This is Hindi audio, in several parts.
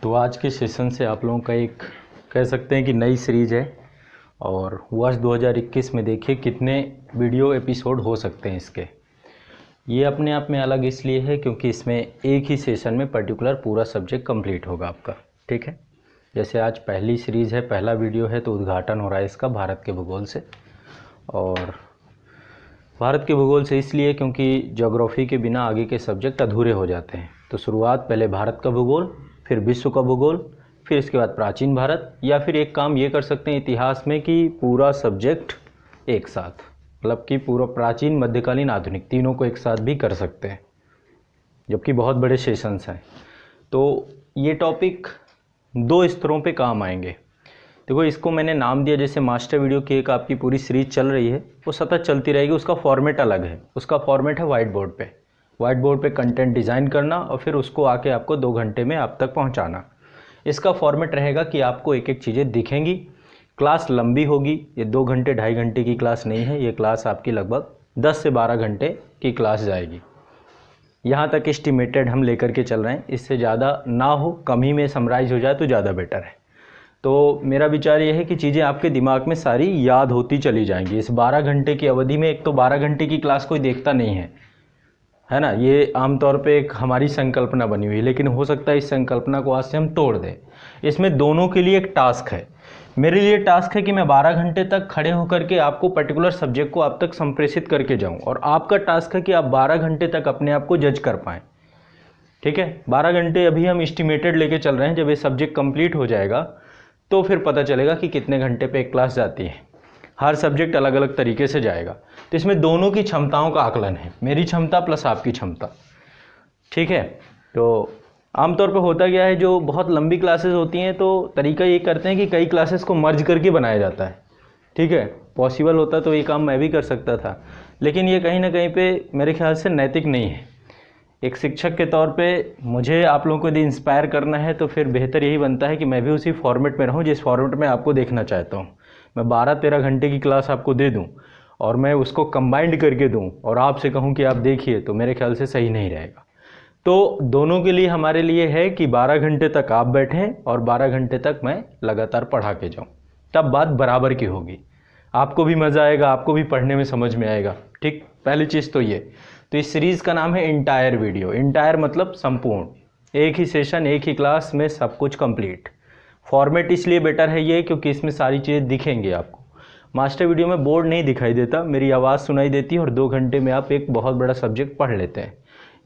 तो आज के सेशन से आप लोगों का एक कह सकते हैं कि नई सीरीज़ है और वर्ष 2021 में देखिए कितने वीडियो एपिसोड हो सकते हैं इसके। ये अपने आप में अलग इसलिए है क्योंकि इसमें एक ही सेशन में पर्टिकुलर पूरा सब्जेक्ट कंप्लीट होगा आपका, ठीक है। जैसे आज पहली सीरीज़ है, पहला वीडियो है, तो उद्घाटन हो रहा है इसका भारत के भूगोल से। और भारत के भूगोल से इसलिए क्योंकि ज्योग्राफी के बिना आगे के सब्जेक्ट अधूरे हो जाते हैं। तो शुरुआत पहले भारत का भूगोल, फिर विश्व का भूगोल, फिर इसके बाद प्राचीन भारत, या फिर एक काम ये कर सकते हैं इतिहास में कि पूरा सब्जेक्ट एक साथ, मतलब कि पूरा प्राचीन, मध्यकालीन, आधुनिक तीनों को एक साथ भी कर सकते हैं, जबकि बहुत बड़े सेशंस हैं। तो ये टॉपिक दो स्तरों पे काम आएंगे। देखो, इसको मैंने नाम दिया, जैसे मास्टर वीडियो की एक आपकी पूरी सीरीज चल रही है, वो सतत चलती रहेगी। उसका फॉर्मेट अलग है। उसका फॉर्मेट है वाइट बोर्ड पे कंटेंट डिज़ाइन करना और फिर उसको आके आपको 2 घंटे में आप तक पहुंचाना। इसका फॉर्मेट रहेगा कि आपको एक एक चीज़ें दिखेंगी। क्लास लंबी होगी, ये 2 घंटे 2.5 घंटे की क्लास नहीं है। ये क्लास आपकी लगभग 10 से 12 घंटे की क्लास जाएगी। यहाँ तक एस्टिमेटेड हम लेकर के चल रहे हैं, इससे ज़्यादा ना हो, कम ही में समराइज़ हो जाए तो ज़्यादा बेटर है। तो मेरा विचार ये है कि चीज़ें आपके दिमाग में सारी याद होती चली जाएंगी इस 12 घंटे की अवधि में। एक तो 12 घंटे की क्लास कोई देखता नहीं है ना। ये आमतौर पे एक हमारी संकल्पना बनी हुई है, लेकिन हो सकता है इस संकल्पना को आज से हम तोड़ दें। इसमें दोनों के लिए एक टास्क है। मेरे लिए टास्क है कि मैं 12 घंटे तक खड़े होकर के आपको पर्टिकुलर सब्जेक्ट को आप तक संप्रेषित करके जाऊं, और आपका टास्क है कि आप 12 घंटे तक अपने आप को जज कर पाएँ, ठीक है। 12 घंटे अभी हम एस्टिमेटेड लेके चल रहे हैं। जब ये सब्जेक्ट कंप्लीट हो जाएगा तो फिर पता चलेगा कि कितने घंटे पे एक क्लास जाती है। हर सब्जेक्ट अलग अलग तरीके से जाएगा, तो इसमें दोनों की क्षमताओं का आकलन है, मेरी क्षमता प्लस आपकी क्षमता, ठीक है। तो आमतौर पे होता क्या है, जो बहुत लंबी क्लासेस होती हैं तो तरीका ये करते हैं कि कई क्लासेस को मर्ज करके बनाया जाता है, ठीक है। पॉसिबल होता तो ये काम मैं भी कर सकता था, लेकिन ये कहीं ना कहीं पे मेरे ख्याल से नैतिक नहीं है। एक शिक्षक के तौर पे मुझे आप लोगों को यदि इंस्पायर करना है तो फिर बेहतर यही बनता है कि मैं भी उसी फॉर्मेट में रहूं जिस फॉर्मेट में आपको देखना चाहता हूं। मैं 12-13 घंटे की क्लास आपको दे दूं और मैं उसको कंबाइंड करके दूं और आपसे कहूं कि आप देखिए, तो मेरे ख्याल से सही नहीं रहेगा। तो दोनों के लिए हमारे लिए है कि 12 घंटे तक आप बैठें और 12 घंटे तक मैं लगातार पढ़ा के जाऊँ, तब बात बराबर की होगी। आपको भी मज़ा आएगा, आपको भी पढ़ने में समझ में आएगा, ठीक। पहली चीज़ तो ये। तो इस सीरीज़ का नाम है इंटायर वीडियो। इंटायर मतलब संपूर्ण, एक ही सेशन, एक ही क्लास में सब कुछ कंप्लीट। फॉर्मेट इसलिए बेटर है ये क्योंकि इसमें सारी चीज़ें दिखेंगी आपको। मास्टर वीडियो में बोर्ड नहीं दिखाई देता, मेरी आवाज़ सुनाई देती है और 2 घंटे में आप एक बहुत बड़ा सब्जेक्ट पढ़ लेते हैं।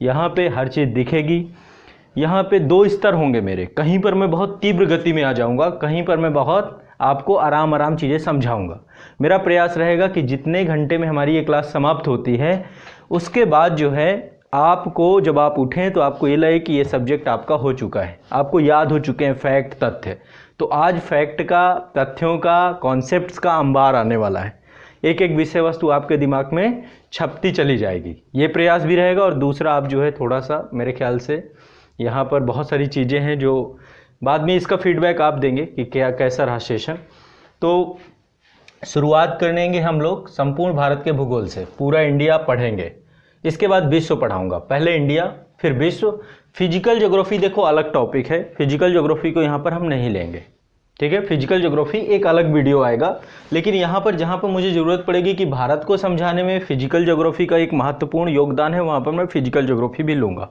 यहाँ पे हर चीज़ दिखेगी। यहाँ पे 2 स्तर होंगे मेरे। कहीं पर मैं बहुत तीव्र गति में आ जाऊँगा, कहीं पर मैं बहुत आपको आराम आराम चीज़ें समझाऊँगा। मेरा प्रयास रहेगा कि जितने घंटे में हमारी ये क्लास समाप्त होती है उसके बाद जो है आपको, जब आप उठें तो आपको ये लगे कि ये सब्जेक्ट आपका हो चुका है, आपको याद हो चुके हैं फैक्ट, तथ्य। तो आज फैक्ट का, तथ्यों का, कॉन्सेप्ट्स का अंबार आने वाला है। एक एक विषय वस्तु आपके दिमाग में छपती चली जाएगी, ये प्रयास भी रहेगा। और दूसरा, आप जो है थोड़ा सा, मेरे ख्याल से यहाँ पर बहुत सारी चीज़ें हैं जो बाद में इसका फीडबैक आप देंगे कि क्या कैसा रहा सेशन। तो शुरुआत करेंगे हम लोग संपूर्ण भारत के भूगोल से। पूरा इंडिया पढ़ेंगे, इसके बाद विश्व पढ़ाऊंगा। पहले इंडिया फिर विश्व। फिजिकल ज्योग्राफी देखो अलग टॉपिक है, फिजिकल ज्योग्राफी को यहाँ पर हम नहीं लेंगे, ठीक है। फिजिकल ज्योग्राफी एक अलग वीडियो आएगा, लेकिन यहाँ पर जहाँ पर मुझे ज़रूरत पड़ेगी कि भारत को समझाने में फिजिकल ज्योग्राफी का एक महत्वपूर्ण योगदान है, वहाँ पर मैं फिजिकल ज्योग्राफी भी लूँगा,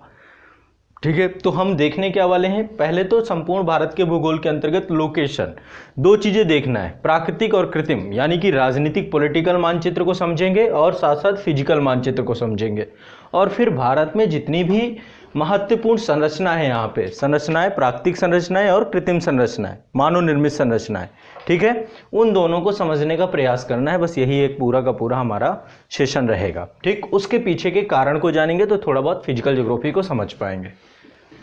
ठीक है। तो हम देखने क्या वाले हैं, पहले तो संपूर्ण भारत के भूगोल के अंतर्गत लोकेशन। 2 चीज़ें देखना है, प्राकृतिक और कृत्रिम, यानी कि राजनीतिक पॉलिटिकल मानचित्र को समझेंगे और साथ साथ फिजिकल मानचित्र को समझेंगे। और फिर भारत में जितनी भी महत्वपूर्ण संरचना है, यहाँ पे संरचनाएं, प्राकृतिक संरचनाएं और कृत्रिम संरचनाएं, मानव निर्मित संरचनाएं, ठीक है, उन दोनों को समझने का प्रयास करना है। बस यही एक पूरा का पूरा हमारा सेशन रहेगा, ठीक। उसके पीछे के कारण को जानेंगे तो थोड़ा बहुत फिजिकल ज्योग्राफी को समझ पाएंगे।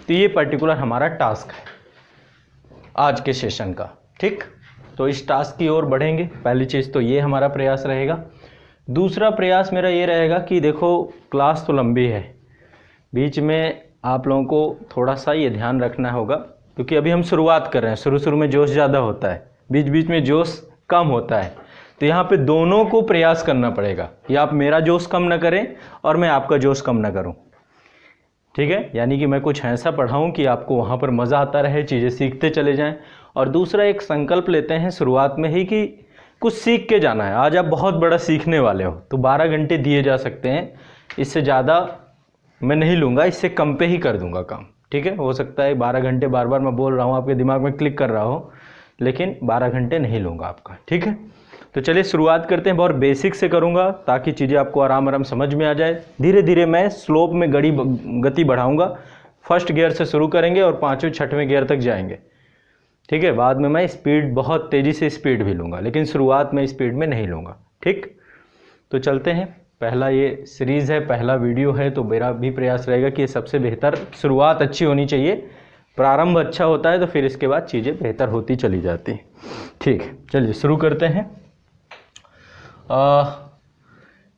तो ये पर्टिकुलर हमारा टास्क है आज के सेशन का, ठीक। तो इस टास्क की ओर बढ़ेंगे। पहली चीज़ तो ये हमारा प्रयास रहेगा। दूसरा प्रयास मेरा ये रहेगा कि देखो, क्लास तो लंबी है, बीच में आप लोगों को थोड़ा सा ये ध्यान रखना होगा क्योंकि अभी हम शुरुआत कर रहे हैं। शुरू में जोश ज़्यादा होता है, बीच बीच में जोश कम होता है। तो यहाँ पे दोनों को प्रयास करना पड़ेगा कि आप मेरा जोश कम ना करें और मैं आपका जोश कम ना करूँ। ठीक है, यानी कि मैं कुछ ऐसा पढ़ाऊँ कि आपको वहाँ पर मज़ा आता रहे, चीज़ें सीखते चले जाएं। और दूसरा एक संकल्प लेते हैं शुरुआत में ही कि कुछ सीख के जाना है। आज आप बहुत बड़ा सीखने वाले हो तो 12 घंटे दिए जा सकते हैं, इससे ज़्यादा मैं नहीं लूँगा, इससे कम पे ही कर दूँगा काम। ठीक है, हो सकता है 12 घंटे बार बार मैं बोल रहा हूँ, आपके दिमाग में क्लिक कर रहा हो, लेकिन 12 घंटे नहीं लूँगा आपका। ठीक है, तो चलिए शुरुआत करते हैं। बहुत बेसिक से करूँगा ताकि चीज़ें आपको आराम आराम समझ में आ जाए। धीरे धीरे मैं स्लोप में गति बढ़ाऊँगा। फर्स्ट गियर से शुरू करेंगे और 5वें 6वें गियर तक जाएंगे। ठीक है, बाद में मैं स्पीड बहुत तेज़ी से स्पीड भी लूँगा, लेकिन शुरुआत में स्पीड में नहीं लूँगा। ठीक, तो चलते हैं। पहला ये सीरीज़ है, पहला वीडियो है, तो मेरा भी प्रयास रहेगा कि ये सबसे बेहतर शुरुआत अच्छी होनी चाहिए। प्रारंभ अच्छा होता है तो फिर इसके बाद चीज़ें बेहतर होती चली जाती हैं। ठीक है, चलिए शुरू करते हैं।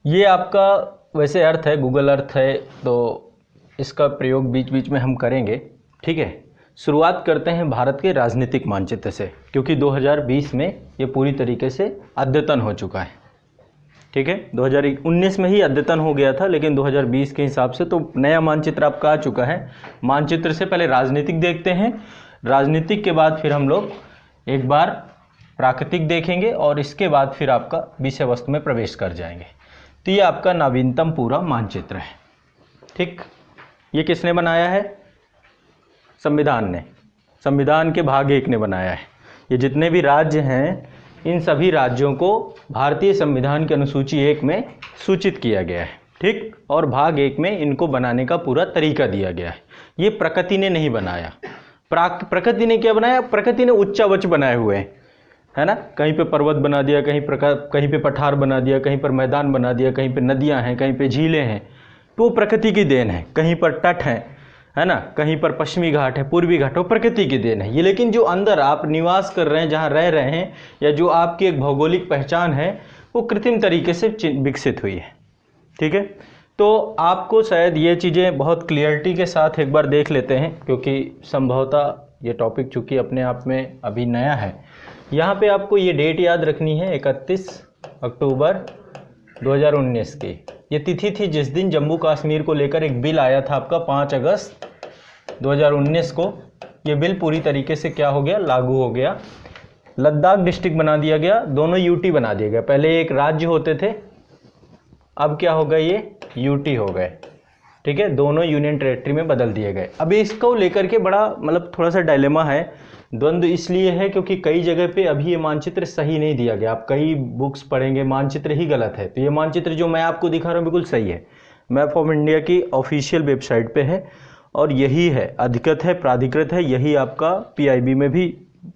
ये आपका वैसे अर्थ है, गूगल अर्थ है, तो इसका प्रयोग बीच बीच में हम करेंगे। ठीक है, शुरुआत करते हैं भारत के राजनीतिक मानचित्र से, क्योंकि 2020 में ये पूरी तरीके से अद्यतन हो चुका है। ठीक है, 2019 में ही अद्यतन हो गया था, लेकिन 2020 के हिसाब से तो नया मानचित्र आपका आ चुका है। मानचित्र से पहले राजनीतिक देखते हैं, राजनीतिक के बाद फिर हम लोग एक बार प्राकृतिक देखेंगे और इसके बाद फिर आपका विषय वस्तु में प्रवेश कर जाएंगे। तो ये आपका नवीनतम पूरा मानचित्र है। ठीक, ये किसने बनाया है? संविधान ने, संविधान के भाग 1 ने बनाया है। ये जितने भी राज्य हैं, इन सभी राज्यों को भारतीय संविधान की अनुसूची 1 में सूचित किया गया है। ठीक, और भाग 1 में इनको बनाने का पूरा तरीका दिया गया है। ये प्रकृति ने नहीं बनाया। प्रकृति ने क्या बनाया? प्रकृति ने उच्चावच बनाए हुए हैं, है ना। कहीं पे पर्वत बना दिया, कहीं पे पठार बना दिया, कहीं पर मैदान बना दिया, कहीं पे नदियां हैं, कहीं पे झीलें हैं, तो प्रकृति की देन है। कहीं पर तट है ना, कहीं पर पश्चिमी घाट है, पूर्वी घाट, वो प्रकृति की देन है। ये लेकिन जो अंदर आप निवास कर रहे हैं, जहाँ रह रहे हैं, या जो आपकी एक भौगोलिक पहचान है, वो कृत्रिम तरीके से विकसित हुई है। ठीक है, तो आपको शायद ये चीज़ें बहुत क्लियरिटी के साथ एक बार देख लेते हैं, क्योंकि संभवतः ये टॉपिक चूँकि अपने आप में अभी नया है। यहाँ पे आपको ये डेट याद रखनी है, 31 अक्टूबर 2019 की ये तिथि थी जिस दिन जम्मू कश्मीर को लेकर एक बिल आया था आपका 5 अगस्त 2019 को। ये बिल पूरी तरीके से क्या हो गया? लागू हो गया। लद्दाख डिस्ट्रिक्ट बना दिया गया, दोनों यूटी बना दिए गए। पहले एक राज्य होते थे, अब क्या हो गए? ये यूटी हो गए। ठीक है, दोनों यूनियन टेरेटरी में बदल दिए गए। अब इसको लेकर के बड़ा मतलब थोड़ा सा डायलेमा है, द्वंद्व इसलिए है क्योंकि कई जगह पे अभी ये मानचित्र सही नहीं दिया गया। आप कई बुक्स पढ़ेंगे मानचित्र ही गलत है। तो ये मानचित्र जो मैं आपको दिखा रहा हूँ बिल्कुल सही है, मैप ऑफ इंडिया की ऑफिशियल वेबसाइट पे है और यही है, अधिकृत है, प्राधिकृत है। यही आपका PIB में भी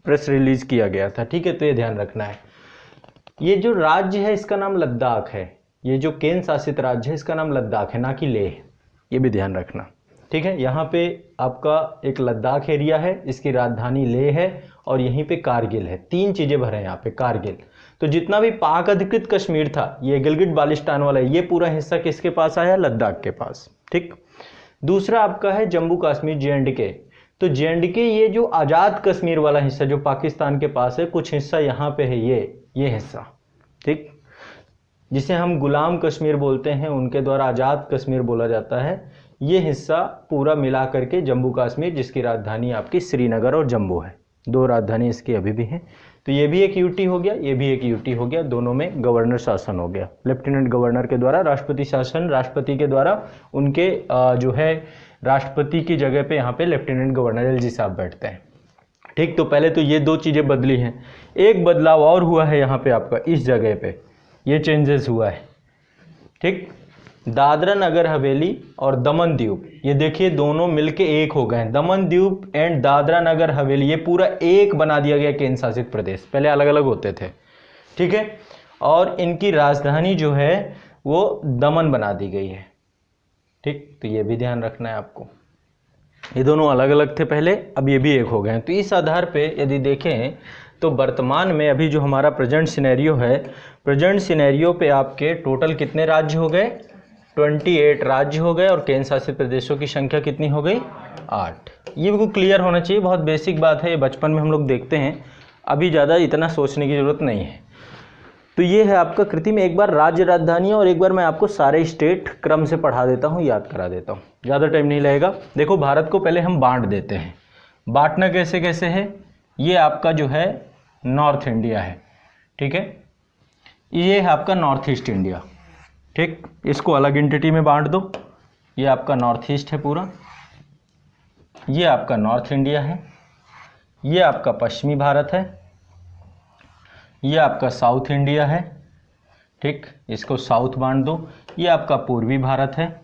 प्रेस रिलीज किया गया था। ठीक है, तो ये ध्यान रखना है। ये जो राज्य है इसका नाम लद्दाख है, ये जो केंद्र शासित राज्य है इसका नाम लद्दाख है, ना कि लेह। ये भी ध्यान रखना। ठीक है, यहाँ पे आपका एक लद्दाख एरिया है, इसकी राजधानी लेह है और यहीं पे कारगिल है। 3 चीज़ें भरे हैं यहाँ पे। कारगिल, तो जितना भी पाक अधिकृत कश्मीर था, ये गिलगिट बाल्टिस्तान वाला, ये पूरा हिस्सा किसके पास आया? लद्दाख के पास। ठीक, दूसरा आपका है जम्मू कश्मीर JNDK। तो JNDK ये जो आज़ाद कश्मीर वाला हिस्सा जो पाकिस्तान के पास है, कुछ हिस्सा यहाँ पे है, ये हिस्सा। ठीक, जिसे हम गुलाम कश्मीर बोलते हैं, उनके द्वारा आज़ाद कश्मीर बोला जाता है। ये हिस्सा पूरा मिला करके जम्मू कश्मीर, जिसकी राजधानी आपकी श्रीनगर और जम्मू है, 2 राजधानी इसकी अभी भी हैं। तो ये भी एक यूटी हो गया, ये भी एक यूटी हो गया, दोनों में गवर्नर शासन हो गया। लेफ्टिनेंट गवर्नर के द्वारा राष्ट्रपति शासन, राष्ट्रपति के द्वारा उनके जो है राष्ट्रपति की जगह पे यहाँ पे लेफ्टिनेंट गवर्नर LG साहब बैठते हैं। ठीक, तो पहले तो ये 2 चीज़ें बदली हैं। एक बदलाव और हुआ है यहाँ पे आपका, इस जगह पे ये चेंजेस हुआ है। ठीक, दादरा नगर हवेली और दमन द्वीप, ये देखिए दोनों मिलके एक हो गए हैं। दमन द्वीप एंड दादरा नगर हवेली ये पूरा एक बना दिया गया केंद्र शासित प्रदेश, पहले अलग अलग होते थे। ठीक है, और इनकी राजधानी जो है वो दमन बना दी गई है। ठीक, तो ये भी ध्यान रखना है आपको। ये दोनों अलग अलग थे पहले, अब ये भी एक हो गए हैं। तो इस आधार पे यदि देखें तो वर्तमान में अभी जो हमारा प्रेजेंट सिनेरियो है, प्रेजेंट सिनेरियो पे आपके टोटल कितने राज्य हो गए? 28 राज्य हो गए और केंद्र शासित प्रदेशों की संख्या कितनी हो गई? 8। ये बिल्कुल क्लियर होना चाहिए, बहुत बेसिक बात है, ये बचपन में हम लोग देखते हैं, अभी ज़्यादा इतना सोचने की ज़रूरत नहीं है। तो ये है आपका कृत्रिम। एक बार राज्य राजधानी और एक बार मैं आपको सारे स्टेट क्रम से पढ़ा देता हूँ, याद करा देता हूँ, ज़्यादा टाइम नहीं लगेगा। देखो भारत को पहले हम बांट देते हैं। बांटना कैसे कैसे है, ये आपका जो है नॉर्थ इंडिया है, ठीक है, ये है आपका नॉर्थ ईस्ट इंडिया, ठीक, इसको अलग एंटिटी में बांट दो। ये आपका नॉर्थ ईस्ट है पूरा, ये आपका नॉर्थ इंडिया है, ये आपका पश्चिमी भारत है, ये आपका साउथ इंडिया है, ठीक, इसको साउथ बांट दो। ये आपका पूर्वी भारत है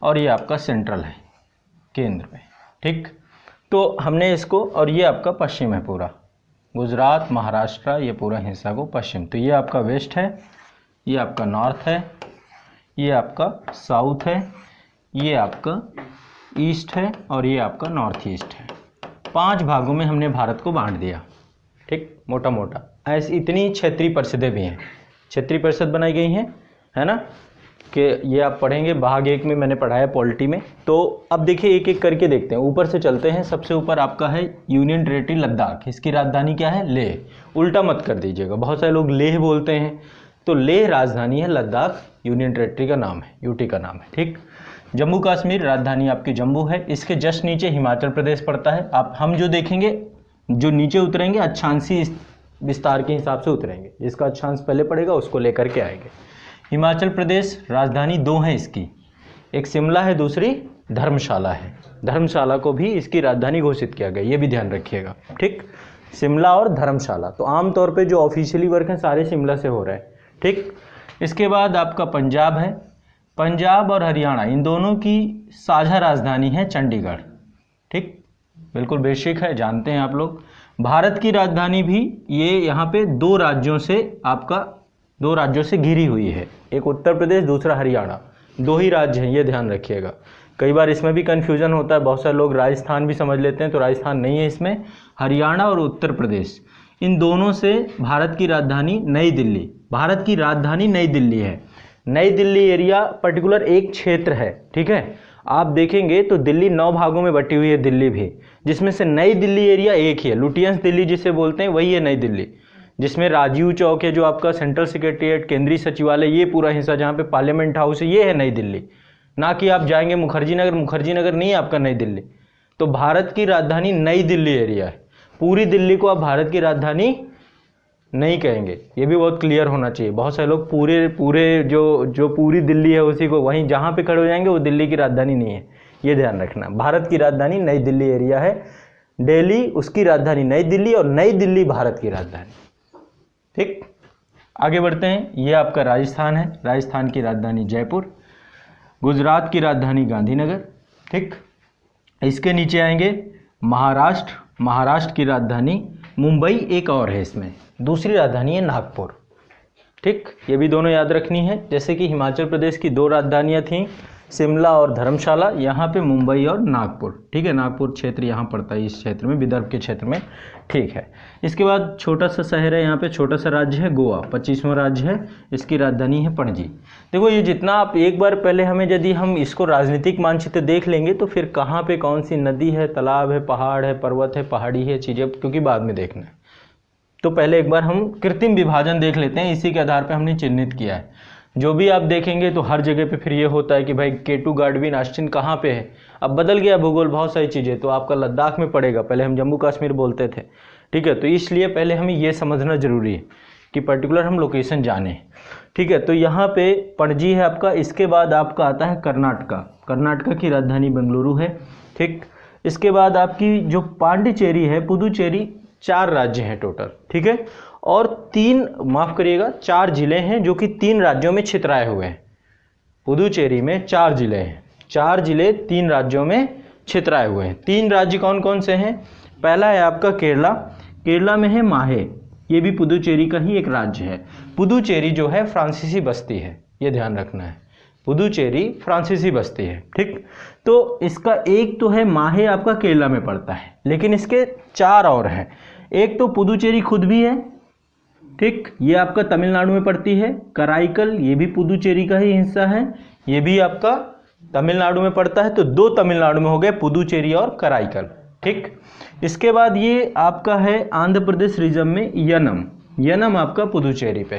और ये आपका सेंट्रल है, केंद्र में, ठीक। तो हमने इसको, और ये आपका पश्चिम है पूरा, गुजरात महाराष्ट्र, ये पूरा हिस्सा को पश्चिम। तो ये आपका वेस्ट है, ये आपका नॉर्थ है, ये आपका साउथ है, ये आपका ईस्ट है और ये आपका नॉर्थ ईस्ट है। 5 भागों में हमने भारत को बांट दिया, ठीक, मोटा मोटा। ऐसी इतनी क्षेत्रीय परिषदें भी हैं, क्षेत्रीय परिषद बनाई गई हैं, है ना, कि ये आप पढ़ेंगे भाग 1 में, मैंने पढ़ाया पॉलिटी में। तो अब देखिए एक एक करके देखते हैं, ऊपर से चलते हैं। सबसे ऊपर आपका है यूनियन टेरिटरी लद्दाख, इसकी राजधानी क्या है, लेह। उल्टा मत कर दीजिएगा, बहुत सारे लोग लेह बोलते हैं, तो लेह राजधानी है, लद्दाख यूनियन टेरिटरी का नाम है, यूटी का नाम है, ठीक। जम्मू कश्मीर राजधानी आपकी जम्मू है, इसके जस्ट नीचे हिमाचल प्रदेश पड़ता है। आप हम जो देखेंगे, जो नीचे उतरेंगे अक्षांशीय विस्तार के हिसाब से उतरेंगे, जिसका अक्षांश पहले पड़ेगा उसको लेकर के आएंगे। हिमाचल प्रदेश राजधानी 2 है इसकी, एक शिमला है, दूसरी धर्मशाला है। धर्मशाला को भी इसकी राजधानी घोषित किया गया, ये भी ध्यान रखिएगा, ठीक, शिमला और धर्मशाला। तो आमतौर पे जो ऑफिशियली वर्क हैं सारे शिमला से हो रहे हैं, ठीक। इसके बाद आपका पंजाब है, पंजाब और हरियाणा इन दोनों की साझा राजधानी है चंडीगढ़, ठीक, बिल्कुल बेसिक है, जानते हैं आप लोग। भारत की राजधानी भी ये यहाँ पे 2 राज्यों से घिरी हुई है, एक उत्तर प्रदेश, दूसरा हरियाणा, 2 ही राज्य हैं, ये ध्यान रखिएगा। कई बार इसमें भी कन्फ्यूजन होता है, बहुत सारे लोग राजस्थान भी समझ लेते हैं, तो राजस्थान नहीं है इसमें, हरियाणा और उत्तर प्रदेश, इन दोनों से भारत की राजधानी नई दिल्ली, भारत की राजधानी नई दिल्ली है। नई दिल्ली एरिया पर्टिकुलर एक क्षेत्र है, ठीक है। आप देखेंगे तो दिल्ली 9 भागों में बटी हुई है, दिल्ली भी, जिसमें से नई दिल्ली एरिया एक ही है, लुटियंस दिल्ली जिसे बोलते हैं, वही है नई दिल्ली, जिसमें राजीव चौक है, जो आपका सेंट्रल सेक्रेटेरिएट, केंद्रीय सचिवालय, ये पूरा हिस्सा जहाँ पे पार्लियामेंट हाउस है, ये है नई दिल्ली। ना कि आप जाएंगे मुखर्जी नगर, मुखर्जी नगर नहीं है आपका नई दिल्ली। तो भारत की राजधानी नई दिल्ली एरिया है, पूरी दिल्ली को आप भारत की राजधानी नहीं कहेंगे, ये भी बहुत क्लियर होना चाहिए। बहुत सारे लोग पूरे जो पूरी दिल्ली है उसी को, वहीं जहाँ पे खड़े हो जाएंगे वो दिल्ली की राजधानी नहीं है, ये ध्यान रखना। भारत की राजधानी नई दिल्ली एरिया है, दिल्ली उसकी राजधानी नई दिल्ली और नई दिल्ली भारत की राजधानी, ठीक। आगे बढ़ते हैं, ये आपका राजस्थान है, राजस्थान की राजधानी जयपुर, गुजरात की राजधानी गांधीनगर, ठीक। इसके नीचे आएंगे महाराष्ट्र, महाराष्ट्र की राजधानी मुंबई एक और है, इसमें दूसरी राजधानी है नागपुर, ठीक। ये भी दोनों याद रखनी है। जैसे कि हिमाचल प्रदेश की 2 राजधानियाँ थीं, शिमला और धर्मशाला, यहाँ पे मुंबई और नागपुर, ठीक है। नागपुर क्षेत्र यहाँ पड़ता है, इस क्षेत्र में, विदर्भ के क्षेत्र में, ठीक है। इसके बाद छोटा सा शहर है यहाँ पे, छोटा सा राज्य है गोवा, 25वां राज्य है, इसकी राजधानी है पणजी। देखो ये जितना आप एक बार पहले हमें, यदि हम इसको राजनीतिक मानचित्र देख लेंगे तो फिर कहाँ पे कौन सी नदी है, तालाब है, पहाड़ है, पर्वत है, पहाड़ी है, चीज़ें क्योंकि बाद में देखना है, तो पहले एक बार हम कृत्रिम विभाजन देख लेते हैं, इसी के आधार पर हमने चिन्हित किया है। जो भी आप देखेंगे तो हर जगह पे फिर ये होता है कि भाई K2 गाडविन ऑस्टिन कहाँ पे है, अब बदल गया भूगोल, बहुत सारी चीज़ें, तो आपका लद्दाख में पड़ेगा, पहले हम जम्मू कश्मीर बोलते थे, ठीक है। तो इसलिए पहले हमें ये समझना जरूरी है कि पर्टिकुलर हम लोकेशन जाने, ठीक है। तो यहाँ पे पणजी है आपका। इसके बाद आपका आता है कर्नाटका, कर्नाटका की राजधानी बेंगलुरु है, ठीक। इसके बाद आपकी जो पांडिचेरी है, पुदुचेरी, 4 राज्य हैं टोटल, ठीक है, और 4 जिले हैं जो कि 3 राज्यों में छितराए हुए हैं। पुदुचेरी में 4 जिले हैं, 4 जिले 3 राज्यों में छितराए हुए हैं। 3 राज्य कौन कौन से हैं? पहला है आपका केरला, केरला में है माहे, ये भी पुदुचेरी का ही एक राज्य है। पुदुचेरी जो है फ्रांसीसी बस्ती है, ये ध्यान रखना है, पुदुचेरी फ्रांसीसी बस्ती है, ठीक। तो इसका एक तो है माहे, आपका केरला में पड़ता है, लेकिन इसके 4 और हैं। एक तो पुदुचेरी खुद भी है, ठीक, ये आपका तमिलनाडु में पड़ती है। कराईकल, ये भी पुदुचेरी का ही हिस्सा है, ये भी आपका तमिलनाडु में पड़ता है। तो 2 तमिलनाडु में हो गए, पुदुचेरी और कराईकल, ठीक। इसके बाद ये आपका है आंध्र प्रदेश रीजन में यनम, यनम आपका पुदुचेरी पे,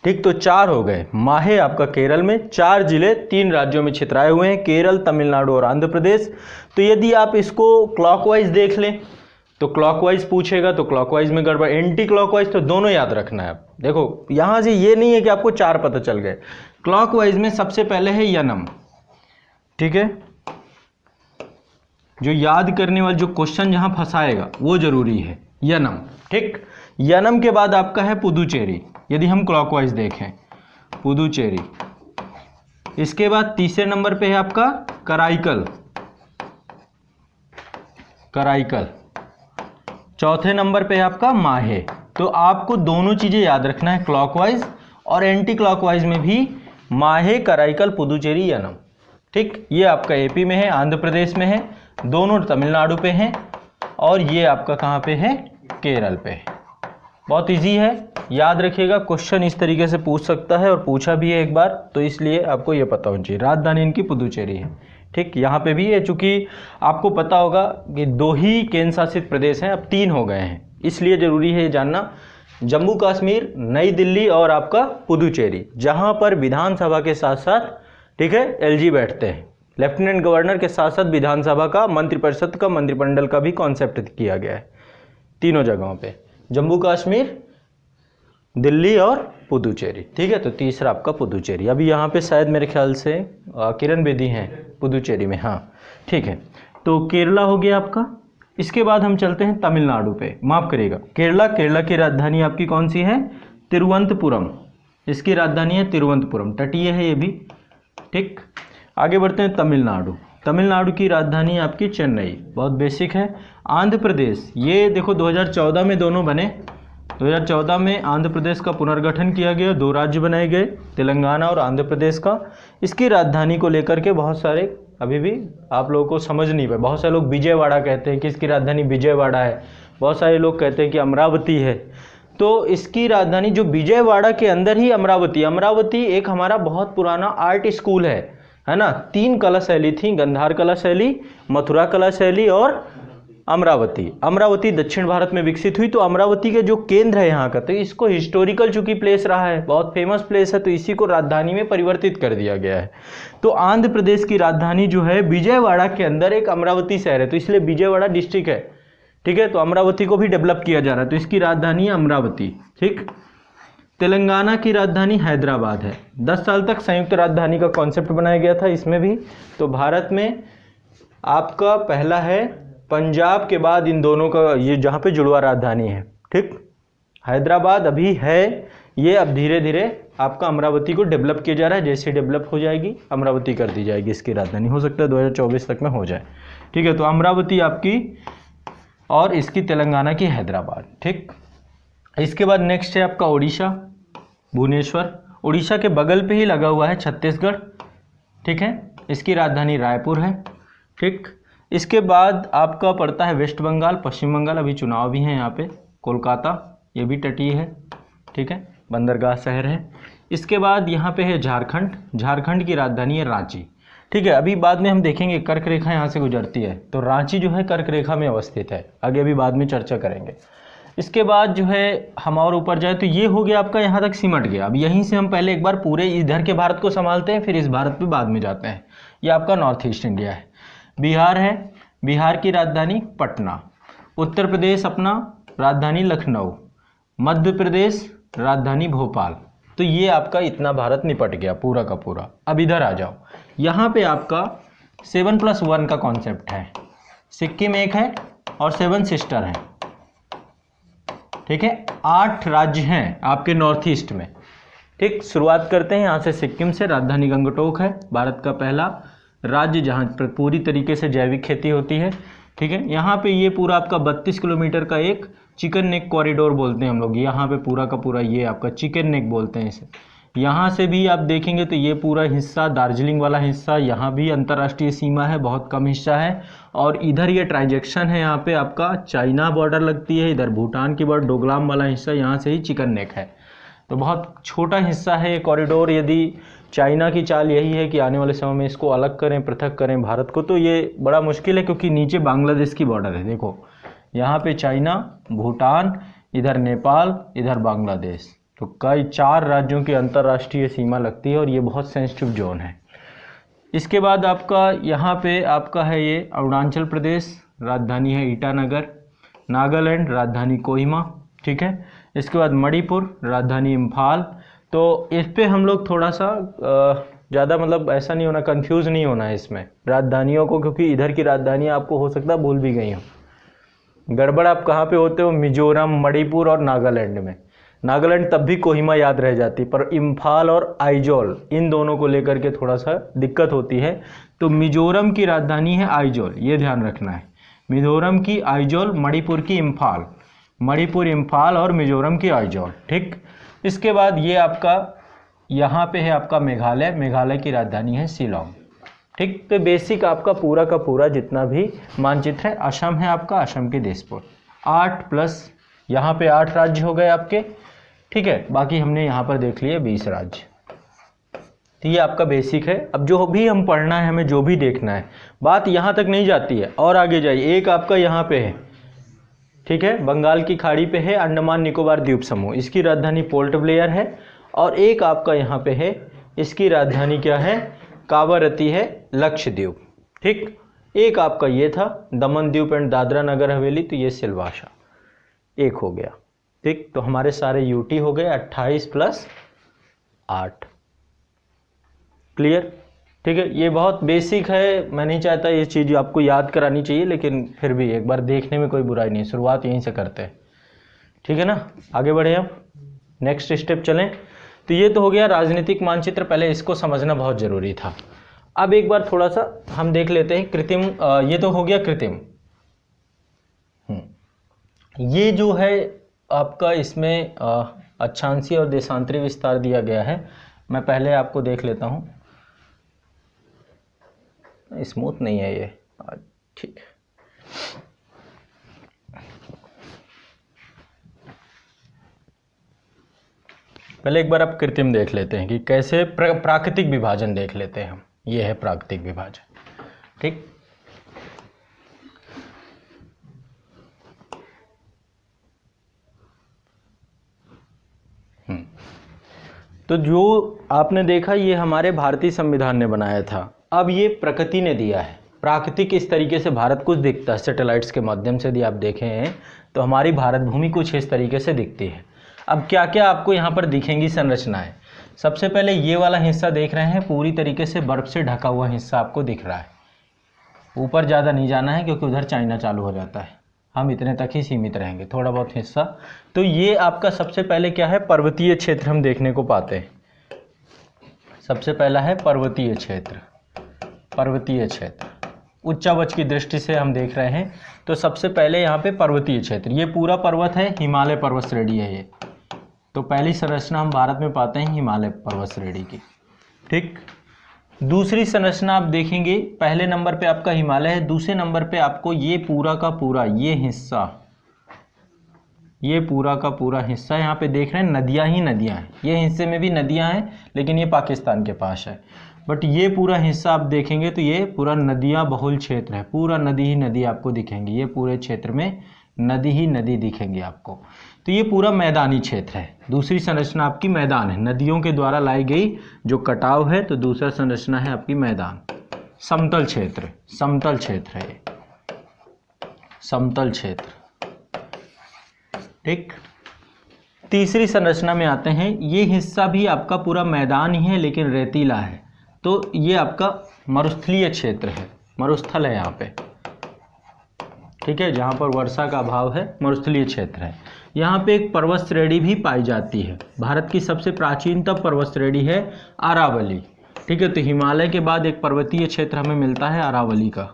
ठीक, तो 4 हो गए। माहे आपका केरल में, 4 जिले 3 राज्यों में छितराए हुए हैं, केरल, तमिलनाडु और आंध्र प्रदेश। तो यदि आप इसको क्लॉकवाइज देख लें तो क्लॉकवाइज पूछेगा तो क्लॉकवाइज में गड़बड़, एंटी क्लॉकवाइज तो दोनों याद रखना है। आप देखो यहां से ये नहीं है कि आपको 4 पता चल गए। क्लॉकवाइज में सबसे पहले है यनम, ठीक है, जो याद करने वाला जो क्वेश्चन जहां फंसाएगा वो जरूरी है, यनम। ठीक, यनम के बाद आपका है पुदुचेरी, यदि हम क्लॉकवाइज देखें पुदुचेरी। इसके बाद तीसरे नंबर पे है आपका कराईकल, कराईकल। चौथे नंबर पे है आपका माहे। तो आपको दोनों चीजें याद रखना है, क्लॉकवाइज और एंटी क्लॉकवाइज में भी माहे, कराईकल, पुदुचेरी, यनम। ठीक, ये आपका एपी में है, आंध्र प्रदेश में है, दोनों तमिलनाडु पे हैं, और ये आपका कहाँ पे है, केरल पे है। बहुत इजी है, याद रखिएगा। क्वेश्चन इस तरीके से पूछ सकता है और पूछा भी है एक बार, तो इसलिए आपको ये पता होना चाहिए। राजधानी इनकी पुदुचेरी है। ठीक, यहाँ पे भी है, चूंकि आपको पता होगा कि 2 ही केंद्र शासित प्रदेश हैं, अब 3 हो गए हैं, इसलिए जरूरी है ये जानना। जम्मू कश्मीर, नई दिल्ली और आपका पुदुचेरी, जहाँ पर विधानसभा के साथ साथ, ठीक है, एलजी बैठते हैं। लेफ्टिनेंट गवर्नर के साथ साथ विधानसभा का, मंत्रिपरिषद का, मंत्रिमंडल का भी कॉन्सेप्ट किया गया है तीनों जगहों पे, जम्मू कश्मीर, दिल्ली और पुदुचेरी। ठीक है, तो तीसरा आपका पुदुचेरी। अभी यहाँ पे शायद मेरे ख्याल से किरण बेदी हैं पुदुचेरी में, हाँ ठीक है। तो केरला हो गया आपका। इसके बाद हम चलते हैं तमिलनाडु पे, माफ़ करिएगा, केरला। केरला की राजधानी आपकी कौन सी है, तिरुवनंतपुरम। इसकी राजधानी है तिरुवनंतपुरम, तटीय है ये भी। ठीक, आगे बढ़ते हैं तमिलनाडु। तमिलनाडु की राजधानी आपकी चेन्नई, बहुत बेसिक है। आंध्र प्रदेश, ये देखो 2014 में दोनों बने। 2014 में आंध्र प्रदेश का पुनर्गठन किया गया, 2 राज्य बनाए गए, तेलंगाना और आंध्र प्रदेश का। इसकी राजधानी को लेकर के बहुत सारे अभी भी आप लोगों को समझ नहीं पाए। बहुत सारे लोग विजयवाड़ा कहते हैं कि इसकी राजधानी विजयवाड़ा है, बहुत सारे लोग कहते हैं कि अमरावती है। तो इसकी राजधानी जो विजयवाड़ा के अंदर ही अमरावती, अमरावती एक हमारा बहुत पुराना आर्ट स्कूल है ना। 3 कला शैली थी, गंधार कला शैली, मथुरा कला शैली और अमरावती। अमरावती दक्षिण भारत में विकसित हुई, तो अमरावती के जो केंद्र है यहाँ का, तो इसको हिस्टोरिकल चूंकि प्लेस रहा है, बहुत फेमस प्लेस है, तो इसी को राजधानी में परिवर्तित कर दिया गया है। तो आंध्र प्रदेश की राजधानी जो है विजयवाड़ा के अंदर एक अमरावती शहर है, तो इसलिए विजयवाड़ा डिस्ट्रिक्ट है। ठीक है, तो अमरावती को भी डेवलप किया जा रहा है, तो इसकी राजधानी है अमरावती। ठीक, तेलंगाना की राजधानी हैदराबाद है। 10 साल तक संयुक्त राजधानी का कॉन्सेप्ट बनाया गया था इसमें भी। तो भारत में आपका पहला है, पंजाब के बाद इन दोनों का ये जहाँ पे जुड़वा राजधानी है। ठीक, हैदराबाद अभी है, ये अब धीरे धीरे आपका अमरावती को डेवलप किया जा रहा है। जैसे डेवलप हो जाएगी अमरावती कर दी जाएगी इसकी राजधानी, हो सकता है 2024 तक में हो जाए। ठीक है, तो अमरावती आपकी और इसकी तेलंगाना की हैदराबाद। ठीक, इसके बाद नेक्स्ट है आपका उड़ीसा, भुवनेश्वर। उड़ीसा के बगल पे ही लगा हुआ है छत्तीसगढ़। ठीक है, इसकी राजधानी रायपुर है। ठीक, इसके बाद आपका पड़ता है वेस्ट बंगाल, पश्चिम बंगाल, अभी चुनाव भी हैं यहाँ पे। कोलकाता, ये भी तटीय है। ठीक है, बंदरगाह शहर है। इसके बाद यहाँ पे है झारखंड, झारखंड की राजधानी है रांची। ठीक है, अभी बाद में हम देखेंगे कर्क रेखा यहाँ से गुजरती है, तो रांची जो है कर्क रेखा में अवस्थित है, आगे अभी बाद में चर्चा करेंगे। इसके बाद जो है हम और ऊपर जाए तो ये हो गया आपका, यहाँ तक सिमट गया। अब यहीं से हम पहले एक बार पूरे इधर के भारत को संभालते हैं, फिर इस भारत पे बाद में जाते हैं। ये आपका नॉर्थ ईस्ट इंडिया है। बिहार है, बिहार की राजधानी पटना। उत्तर प्रदेश अपना राजधानी लखनऊ। मध्य प्रदेश राजधानी भोपाल। तो ये आपका इतना भारत निपट गया पूरा का पूरा। अब इधर आ जाओ, यहाँ पे आपका 7+1 का कॉन्सेप्ट है। सिक्किम एक है और 7 सिस्टर हैं। ठीक है, 8 राज्य हैं आपके नॉर्थ ईस्ट में। ठीक, शुरुआत करते हैं यहाँ से सिक्किम से। राजधानी गंगटोक है, भारत का पहला राज्य जहाँ पर पूरी तरीके से जैविक खेती होती है। ठीक है, यहाँ पे ये पूरा आपका 32 किलोमीटर का एक चिकन नेक कॉरिडोर बोलते हैं हम लोग। यहाँ पे पूरा का पूरा ये आपका चिकन नेक बोलते हैं इसे। यहाँ से भी आप देखेंगे तो ये पूरा हिस्सा, दार्जिलिंग वाला हिस्सा, यहाँ भी अंतर्राष्ट्रीय सीमा है, बहुत कम हिस्सा है। और इधर ये ट्रांजैक्शन है, यहाँ पे आपका चाइना बॉर्डर लगती है, इधर भूटान की बॉर्डर, डोकलाम वाला हिस्सा, यहाँ से ही चिकन नेक है। तो बहुत छोटा हिस्सा है ये कॉरिडोर। यदि चाइना की चाल यही है कि आने वाले समय में इसको अलग करें, पृथक करें भारत को, तो ये बड़ा मुश्किल है, क्योंकि नीचे बांग्लादेश की बॉर्डर है। देखो यहाँ पे चाइना, भूटान, इधर नेपाल, इधर बांग्लादेश। तो कई 4 राज्यों की अंतर्राष्ट्रीय सीमा लगती है और ये बहुत सेंसिटिव जोन है। इसके बाद आपका यहाँ पे आपका है ये अरुणाचल प्रदेश, राजधानी है ईटानगर। नागालैंड, राजधानी कोहिमा, ठीक है। इसके बाद मणिपुर, राजधानी इम्फाल। तो इस पे हम लोग थोड़ा सा ज़्यादा मतलब ऐसा नहीं होना, कंफ्यूज नहीं होना है इसमें राजधानियों को, क्योंकि इधर की राजधानियाँ आपको हो सकता है भूल भी गई हो। गड़बड़ आप कहाँ पे होते हो? मिजोरम, मणिपुर और नागालैंड में। नागालैंड तब भी कोहिमा याद रह जाती, पर इम्फाल और आइजोल इन दोनों को लेकर के थोड़ा सा दिक्कत होती है। तो मिजोरम की राजधानी है आइजोल, ये ध्यान रखना है। मिजोरम की आइजोल, मणिपुर की इम्फाल, मणिपुर इम्फाल और मिजोरम की आइजोल, ठीक। इसके बाद ये आपका यहाँ पे है आपका मेघालय, मेघालय की राजधानी है शिलोंग, ठीक। तो बेसिक आपका पूरा का पूरा जितना भी मानचित्र है, असम है आपका, असम के दिसपुर। 8 प्लस यहाँ पे 8 राज्य हो गए आपके, ठीक है। बाकी हमने यहाँ पर देख लिए 20 राज्य। तो ये आपका बेसिक है। अब जो भी हम पढ़ना है, हमें जो भी देखना है, बात यहाँ तक नहीं जाती है और आगे जाइए। एक आपका यहाँ पे है, ठीक है, बंगाल की खाड़ी पे है अंडमान निकोबार द्वीप समूह, इसकी राजधानी पोर्ट ब्लेयर है। और एक आपका यहाँ पे है, इसकी राजधानी क्या है? कावारती है, लक्षद्वीप, ठीक। एक आपका ये था दमन द्वीप एंड दादरा नगर हवेली, तो ये सिलवासा एक हो गया, ठीक। तो हमारे सारे यूटी हो गए 28 प्लस 8, क्लियर, ठीक है। ये बहुत बेसिक है, मैं नहीं चाहता ये चीज़ आपको याद करानी चाहिए, लेकिन फिर भी एक बार देखने में कोई बुराई नहीं, शुरुआत यहीं से करते हैं, ठीक है ना। आगे बढ़े, अब नेक्स्ट स्टेप चलें। तो ये तो हो गया राजनीतिक मानचित्र, पहले इसको समझना बहुत ज़रूरी था। अब एक बार थोड़ा सा हम देख लेते हैं कृत्रिम, ये तो हो गया कृत्रिम। ये जो है आपका इसमें अक्षांशीय और देशांतरी विस्तार दिया गया है। मैं पहले आपको देख लेता हूँ, स्मूथ नहीं है ये, ठीक है। पहले एक बार आप कृत्रिम देख लेते हैं कि कैसे प्राकृतिक विभाजन देख लेते हैं हम। ये है प्राकृतिक विभाजन, ठीक। तो जो आपने देखा ये हमारे भारतीय संविधान ने बनाया था। अब ये प्रकृति ने दिया है। प्राकृतिक इस तरीके से भारत कुछ दिखता है, सैटेलाइट्स के माध्यम से यदि आप देखें हैं तो हमारी भारत भूमि कुछ इस तरीके से दिखती है। अब क्या क्या आपको यहाँ पर दिखेंगी संरचनाएं? सबसे पहले ये वाला हिस्सा देख रहे हैं, पूरी तरीके से बर्फ से ढका हुआ हिस्सा आपको दिख रहा है। ऊपर ज़्यादा नहीं जाना है क्योंकि उधर चाइना चालू हो जाता है, हम इतने तक ही सीमित रहेंगे, थोड़ा बहुत हिस्सा। तो ये आपका सबसे पहले क्या है? पर्वतीय क्षेत्र हम देखने को पाते हैं। सबसे पहला है पर्वतीय क्षेत्र। पर्वतीय क्षेत्र उच्चावच की दृष्टि से हम देख रहे हैं तो सबसे पहले यहाँ पे पर्वतीय क्षेत्र, ये पूरा पर्वत है, हिमालय पर्वत श्रेणी है ये। तो पहली संरचना हम भारत में पाते हैं हिमालय पर्वत श्रेणी की, ठीक। दूसरी संरचना आप देखेंगे, पहले नंबर पे आपका हिमालय है, दूसरे नंबर पे आपको ये पूरा का पूरा ये हिस्सा, ये पूरा का पूरा हिस्सा यहाँ पे देख रहे हैं, नदियाँ ही नदियाँ हैं। ये हिस्से में भी नदियाँ हैं लेकिन ये पाकिस्तान के पास है, बट ये पूरा हिस्सा आप देखेंगे तो ये पूरा नदियाँ बहुल क्षेत्र है, पूरा नदी ही नदी आपको दिखेंगी। ये पूरे क्षेत्र में नदी ही नदी दिखेंगी आपको। तो ये पूरा मैदानी क्षेत्र है। दूसरी संरचना आपकी मैदान है, नदियों के द्वारा लाई गई जो कटाव है। तो दूसरा संरचना है आपकी मैदान। समतल क्षेत्र, समतल क्षेत्र है ये, समतल क्षेत्र, ठीक। तीसरी संरचना में आते हैं, ये हिस्सा भी आपका पूरा मैदान ही है लेकिन रेतीला है। तो ये आपका मरुस्थलीय क्षेत्र है, मरुस्थल है यहाँ पे, ठीक है, जहाँ पर वर्षा का अभाव है, मरुस्थलीय क्षेत्र है। यहाँ पे एक पर्वत श्रेणी भी पाई जाती है। भारत की सबसे प्राचीनतम पर्वत श्रेणी है अरावली, ठीक है। तो हिमालय के बाद एक पर्वतीय क्षेत्र हमें मिलता है अरावली का,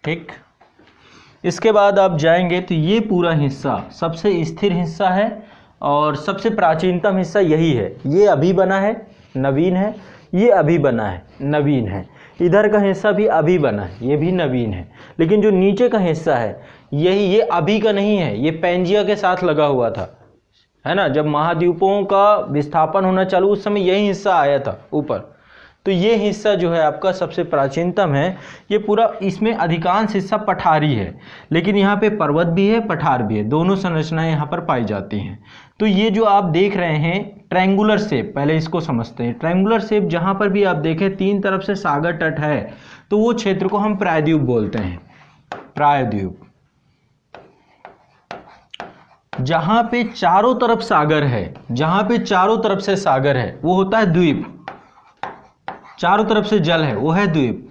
ठीक। इसके बाद आप जाएंगे तो ये पूरा हिस्सा सबसे स्थिर हिस्सा है और सबसे प्राचीनतम हिस्सा यही है। ये अभी बना है, नवीन है, ये अभी बना है, नवीन है। इधर का हिस्सा भी अभी बना है, ये भी नवीन है। लेकिन जो नीचे का हिस्सा है यही, ये अभी का नहीं है, ये पैंजिया के साथ लगा हुआ था, है ना। जब महाद्वीपों का विस्थापन होना चालू उस समय यही हिस्सा आया था ऊपर। तो ये हिस्सा जो है आपका सबसे प्राचीनतम है। ये पूरा, इसमें अधिकांश हिस्सा पठारी है, लेकिन यहाँ पे पर्वत भी है, पठार भी है, दोनों संरचनाएं यहाँ पर पाई जाती हैं। तो ये जो आप देख रहे हैं ट्रायंगुलर शेप, पहले इसको समझते हैं। ट्रायंगुलर शेप जहाँ पर भी आप देखें तीन तरफ से सागर तट है, तो वो क्षेत्र को हम प्रायद्वीप बोलते हैं। प्रायद्वीप जहां पे चारों तरफ सागर है, जहां पे चारों तरफ से सागर है वो होता है द्वीप, चारों तरफ से जल है वो है द्वीप।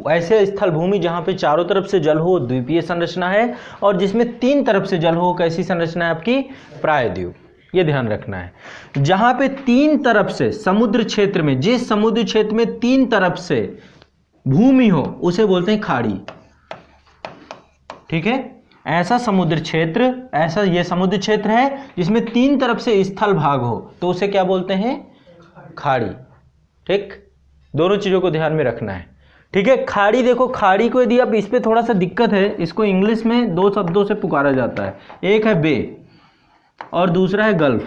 ऐसे स्थल भूमि जहां पे चारों तरफ से जल हो द्वीपीय संरचना है, और जिसमें तीन तरफ से जल हो कैसी संरचना है आपकी, प्रायद्वीप। ये ध्यान रखना है। जहां पे तीन तरफ से समुद्र क्षेत्र में, जिस समुद्र क्षेत्र में तीन तरफ से भूमि हो उसे बोलते हैं खाड़ी। ठीक है, ऐसा समुद्र क्षेत्र, ऐसा ये समुद्र क्षेत्र है जिसमें तीन तरफ से स्थल भाग हो तो उसे क्या बोलते हैं, खाड़ी। ठीक, दोनों चीजों को ध्यान में रखना है। ठीक है, खाड़ी देखो, खाड़ी को यदि आप, इस पे थोड़ा सा दिक्कत है, इसको इंग्लिश में दो शब्दों से पुकारा जाता है, एक है बे और दूसरा है गल्फ,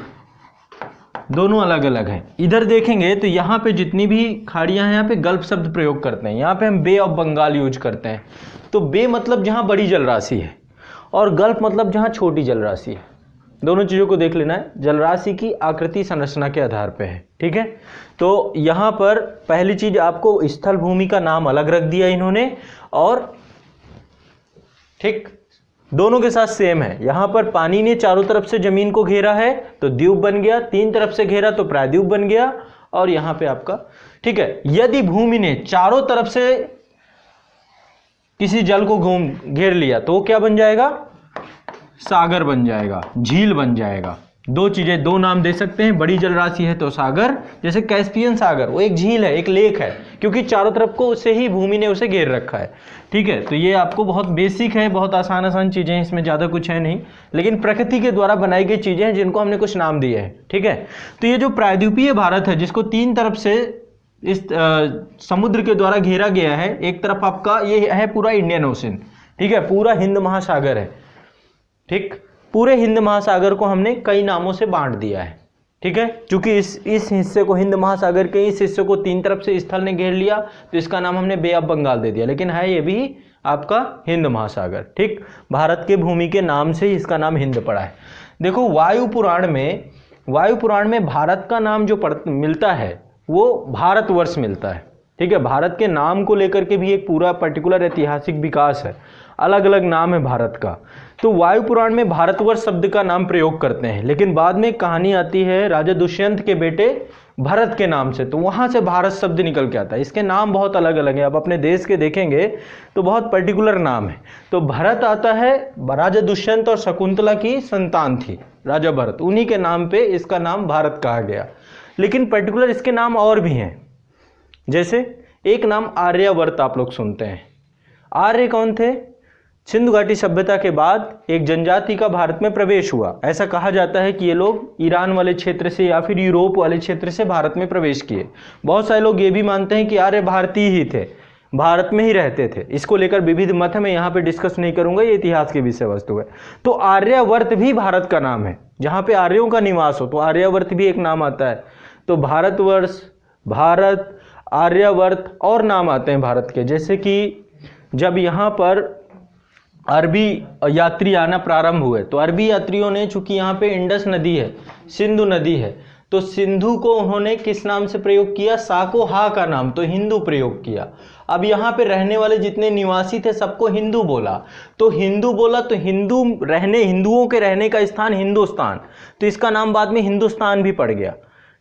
दोनों अलग अलग हैं। इधर देखेंगे तो यहाँ पे जितनी भी खाड़ियाँ हैं यहाँ पे गल्फ शब्द प्रयोग करते हैं, यहाँ पे हम बे ऑफ बंगाल यूज करते हैं। तो बे मतलब जहाँ बड़ी जलराशि है और गल्फ मतलब जहाँ छोटी जलराशि है। दोनों चीज़ों को देख लेना है, जलराशि की आकृति संरचना के आधार पे है। ठीक है, तो यहाँ पर पहली चीज आपको स्थल भूमि का नाम अलग रख दिया इन्होंने, और ठीक दोनों के साथ सेम है। यहाँ पर पानी ने चारों तरफ से जमीन को घेरा है तो द्वीप बन गया, तीन तरफ से घेरा तो प्रायद्वीप बन गया, और यहाँ पे आपका, ठीक है, यदि भूमि ने चारों तरफ से किसी जल को घेर लिया तो वो क्या बन जाएगा, सागर बन जाएगा, झील बन जाएगा। दो चीजें, दो नाम दे सकते हैं, बड़ी जलराशि है तो सागर, जैसे कैस्पियन सागर वो एक झील है, एक लेक है, क्योंकि चारों तरफ को उससे ही भूमि ने उसे घेर रखा है। ठीक है, तो ये आपको बहुत बेसिक है, बहुत आसान आसान चीजें हैं, इसमें ज्यादा कुछ है नहीं, लेकिन प्रकृति के द्वारा बनाई गई चीजें हैं जिनको हमने कुछ नाम दिए हैं। ठीक है, तो ये जो प्रायद्वीपीय भारत है जिसको तीन तरफ से इस समुद्र के द्वारा घेरा गया है, एक तरफ आपका ये है पूरा इंडियन ओशन, ठीक है, पूरा हिंद महासागर है। ठीक, पूरे हिंद महासागर को हमने कई नामों से बांट दिया है। ठीक है, क्योंकि इस हिस्से को, हिंद महासागर के इस हिस्से को तीन तरफ से स्थल ने घेर लिया तो इसका नाम हमने बे ऑफ बंगाल दे दिया, लेकिन है ये भी आपका हिंद महासागर। ठीक, भारत के भूमि के नाम से ही इसका नाम हिंद पड़ा है। देखो वायु पुराण में भारत का नाम जो मिलता है वो भारतवर्ष मिलता है। ठीक है, भारत के नाम को लेकर के भी एक पूरा पर्टिकुलर ऐतिहासिक विकास है, अलग अलग नाम है भारत का। तो वायु पुराण में भारतवर्ष शब्द का नाम प्रयोग करते हैं, लेकिन बाद में कहानी आती है राजा दुष्यंत के बेटे भरत के नाम से, तो वहां से भारत शब्द निकल के आता है। इसके नाम बहुत अलग अलग हैं, आप अपने देश के देखेंगे तो बहुत पर्टिकुलर नाम है। तो भरत आता है, राजा दुष्यंत और शकुंतला की संतान थी राजा भरत, उन्हीं के नाम पे इसका नाम भारत कहा गया। लेकिन पर्टिकुलर इसके नाम और भी हैं, जैसे एक नाम आर्यावर्त आप लोग सुनते हैं। आर्य कौन थे? सिंधु घाटी सभ्यता के बाद एक जनजाति का भारत में प्रवेश हुआ। ऐसा कहा जाता है कि ये लोग ईरान वाले क्षेत्र से या फिर यूरोप वाले क्षेत्र से भारत में प्रवेश किए। बहुत सारे लोग ये भी मानते हैं कि आर्य भारतीय ही थे, भारत में ही रहते थे। इसको लेकर विविध मत है, मैं यहाँ पे डिस्कस नहीं करूंगा, ये इतिहास की विषय वस्तु है। तो आर्यावर्त भी भारत का नाम है, जहाँ पे आर्यों का निवास हो तो आर्यावर्त भी एक नाम आता है। तो भारतवर्ष, भारत, आर्यावर्त और नाम आते हैं भारत के। जैसे कि जब यहाँ पर अरबी यात्री आना प्रारंभ हुए तो अरबी यात्रियों ने, चूंकि यहाँ पे इंडस नदी है, सिंधु नदी है, तो सिंधु को उन्होंने किस नाम से प्रयोग किया? साको हा का नाम, तो हिंदू प्रयोग किया। अब यहाँ पे रहने वाले जितने निवासी थे सबको हिंदू बोला, तो हिंदुओं के रहने का स्थान हिंदुस्तान, तो इसका नाम बाद में हिंदुस्तान भी पड़ गया।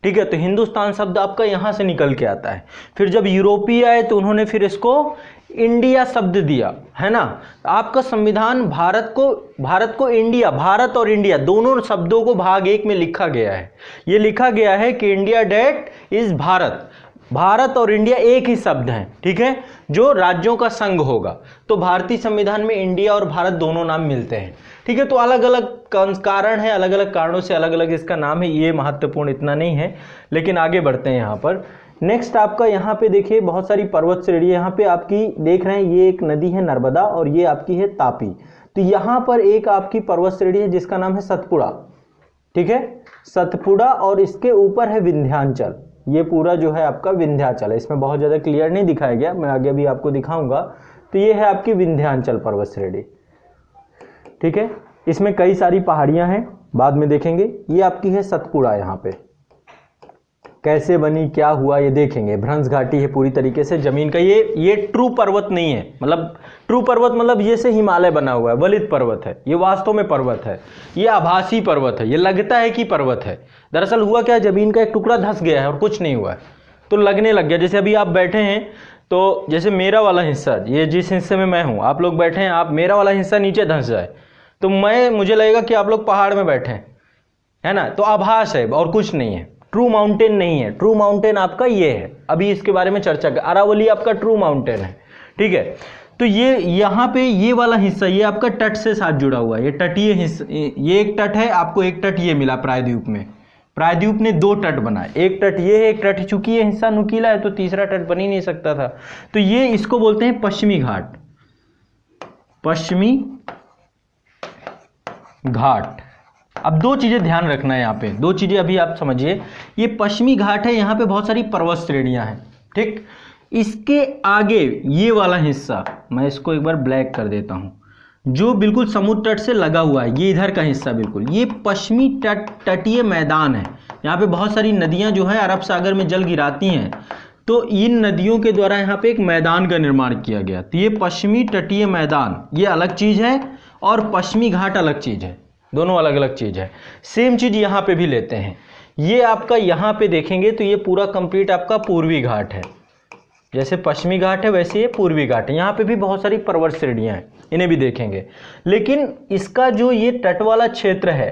ठीक है, तो हिंदुस्तान शब्द आपका यहाँ से निकल के आता है। फिर जब यूरोपीय आए तो उन्होंने फिर इसको इंडिया शब्द दिया, है ना। आपका संविधान भारत को इंडिया, भारत और इंडिया दोनों शब्दों को भाग एक में लिखा गया है। ये लिखा गया है कि India that is Bharat, Bharat और इंडिया एक ही शब्द हैं। ठीक है, जो राज्यों का संघ होगा। तो भारतीय संविधान में इंडिया और भारत दोनों नाम मिलते हैं। ठीक है, तो अलग अलग कारण है, अलग अलग कारणों से अलग अलग इसका नाम है, ये महत्वपूर्ण इतना नहीं है। लेकिन आगे बढ़ते हैं यहाँ पर। नेक्स्ट आपका यहाँ पे देखिए बहुत सारी पर्वत श्रेणी यहाँ पे आपकी देख रहे हैं, ये एक नदी है नर्मदा और ये आपकी है तापी। तो यहाँ पर एक आपकी पर्वत श्रेणी है जिसका नाम है सतपुड़ा। ठीक है, सतपुड़ा, और इसके ऊपर है विंध्याचल। ये पूरा जो है आपका विंध्याचल है। इसमें बहुत ज़्यादा क्लियर नहीं दिखाया गया, मैं आगे भी आपको दिखाऊंगा। तो ये है आपकी विंध्याचल पर्वत श्रेणी, ठीक है। इसमें कई सारी पहाड़ियाँ हैं, बाद में देखेंगे। ये आपकी है सतपुड़ा, यहाँ पे कैसे बनी, क्या हुआ, ये देखेंगे। भ्रंश घाटी है पूरी तरीके से जमीन का। ये ट्रू पर्वत नहीं है, मतलब ट्रू पर्वत मतलब ये से हिमालय बना हुआ है, वलित पर्वत है, ये वास्तव में पर्वत है, ये आभासी पर्वत है, ये लगता है कि पर्वत है। दरअसल हुआ क्या, जमीन का एक टुकड़ा धंस गया है और कुछ नहीं हुआ है, तो लगने लग गया। जैसे अभी आप बैठे हैं, तो जैसे मेरा वाला हिस्सा, ये जिस हिस्से में मैं हूँ, आप लोग बैठे हैं, आप मेरा वाला हिस्सा नीचे धंस जाए तो मुझे लगेगा कि आप लोग पहाड़ में बैठे हैं, है ना। तो आभास है और कुछ नहीं है, ट्रू माउंटेन नहीं है। ट्रू माउंटेन आपका ये है, अभी इसके बारे में चर्चा कर, अरावली आपका ट्रू माउंटेन है, ठीक है। तो ये यहाँ पे ये वाला हिस्सा, ये आपका तट से साथ जुड़ा हुआ है, ये तटीय हिस्सा, ये एक तट है, आपको एक तट ये मिला प्रायद्वीप में। प्रायद्वीप ने 2 तट बनाए, एक तट ये है, एक तट, चूंकि ये हिस्सा नुकीला है तो तीसरा तट बन ही नहीं सकता था। तो ये इसको बोलते हैं पश्चिमी घाट, पश्चिमी घाट। अब 2 चीज़ें ध्यान रखना है यहाँ पे, 2 चीज़ें अभी आप समझिए। ये पश्चिमी घाट है, यहाँ पे बहुत सारी पर्वत श्रेणियाँ हैं, ठीक। इसके आगे ये वाला हिस्सा, मैं इसको एक बार ब्लैक कर देता हूँ, जो बिल्कुल समुद्र तट से लगा हुआ है, ये इधर का हिस्सा बिल्कुल, ये पश्चिमी तटीय मैदान है। यहाँ पे बहुत सारी नदियाँ जो है अरब सागर में जल गिराती हैं, तो इन नदियों के द्वारा यहाँ पे एक मैदान का निर्माण किया गया। तो ये पश्चिमी तटीय मैदान, ये अलग चीज़ है, और पश्चिमी घाट अलग चीज़ है, दोनों अलग अलग चीज़ है। सेम चीज़ यहाँ पे भी लेते हैं। ये आपका यहाँ पे देखेंगे तो ये पूरा कंप्लीट आपका पूर्वी घाट है, जैसे पश्चिमी घाट है वैसे ये पूर्वी घाट है। यहाँ पे भी बहुत सारी पर्वत श्रेणियाँ हैं, इन्हें भी देखेंगे। लेकिन इसका जो ये तट वाला क्षेत्र है,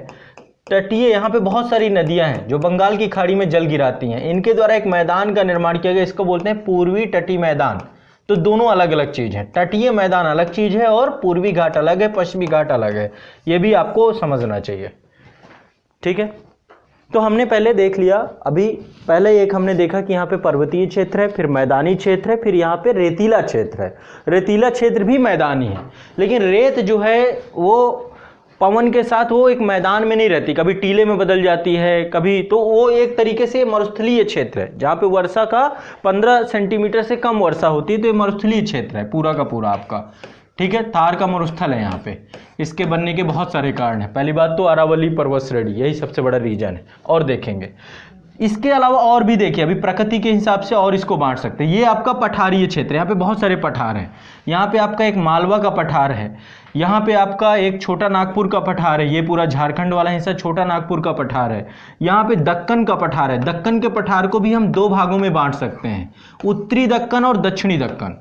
तटीय, यहाँ पे बहुत सारी नदियाँ हैं जो बंगाल की खाड़ी में जल गिराती हैं, इनके द्वारा एक मैदान का निर्माण किया गया, इसको बोलते हैं पूर्वी तटीय मैदान। तो दोनों अलग अलग चीज़ है, तटीय मैदान अलग चीज़ है और पूर्वी घाट अलग है, पश्चिमी घाट अलग है, ये भी आपको समझना चाहिए, ठीक है। तो हमने पहले देख लिया, अभी पहले एक हमने देखा कि यहाँ पे पर्वतीय क्षेत्र है, फिर मैदानी क्षेत्र है, फिर यहाँ पे रेतीला क्षेत्र है। रेतीला क्षेत्र भी मैदानी है, लेकिन रेत जो है वो पवन के साथ वो एक मैदान में नहीं रहती, कभी टीले में बदल जाती है, कभी, तो वो एक तरीके से मरुस्थलीय क्षेत्र है, जहाँ पे वर्षा का 15 सेंटीमीटर से कम वर्षा होती है, तो ये मरुस्थलीय क्षेत्र है पूरा का पूरा आपका, ठीक है। थार का मरुस्थल है यहाँ पे, इसके बनने के बहुत सारे कारण हैं। पहली बात तो अरावली पर्वत श्रेणी, यही सबसे बड़ा रीजन है, और देखेंगे। इसके अलावा और भी देखिए, अभी प्रकृति के हिसाब से और इसको बांट सकते हैं। ये आपका पठारीय क्षेत्र, यहाँ पे बहुत सारे पठार हैं। यहाँ पे आपका एक मालवा का पठार है, यहाँ पे आपका एक छोटा नागपुर का पठार है, ये पूरा झारखंड वाला हिस्सा छोटा नागपुर का पठार है। यहाँ पे दक्कन का पठार है, दक्कन के पठार को भी हम 2 भागों में बांट सकते हैं, उत्तरी दक्कन और दक्षिणी दक्कन।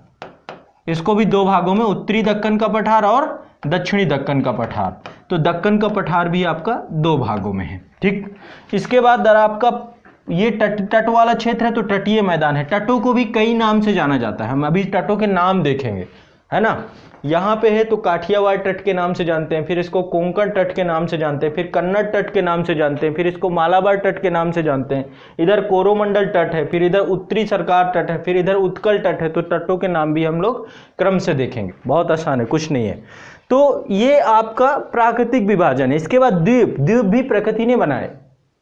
इसको भी 2 भागों में, उत्तरी दक्कन का पठार और दक्षिणी दक्कन का पठार। तो दक्कन का पठार भी आपका 2 भागों में है, ठीक। इसके बाद आपका ये तट वाला क्षेत्र है, तो तटीय मैदान है। तटों को भी कई नाम से जाना जाता है, हम अभी तटों के नाम देखेंगे, है ना। यहाँ पे है तो काठियावाड़ तट के नाम से जानते हैं, फिर इसको कोंकण तट के नाम से जानते हैं, फिर कन्नड़ तट के नाम से जानते हैं, फिर इसको मालाबार तट के नाम से जानते हैं, इधर कोरोमंडल तट है, फिर इधर उत्तरी सरकार तट है, फिर इधर उत्कल तट है। तो तटों के नाम भी हम लोग क्रम से देखेंगे, बहुत आसान है, कुछ नहीं है। तो ये आपका प्राकृतिक विभाजन है। इसके बाद द्वीप, द्वीप भी प्रकृति ने बनाए,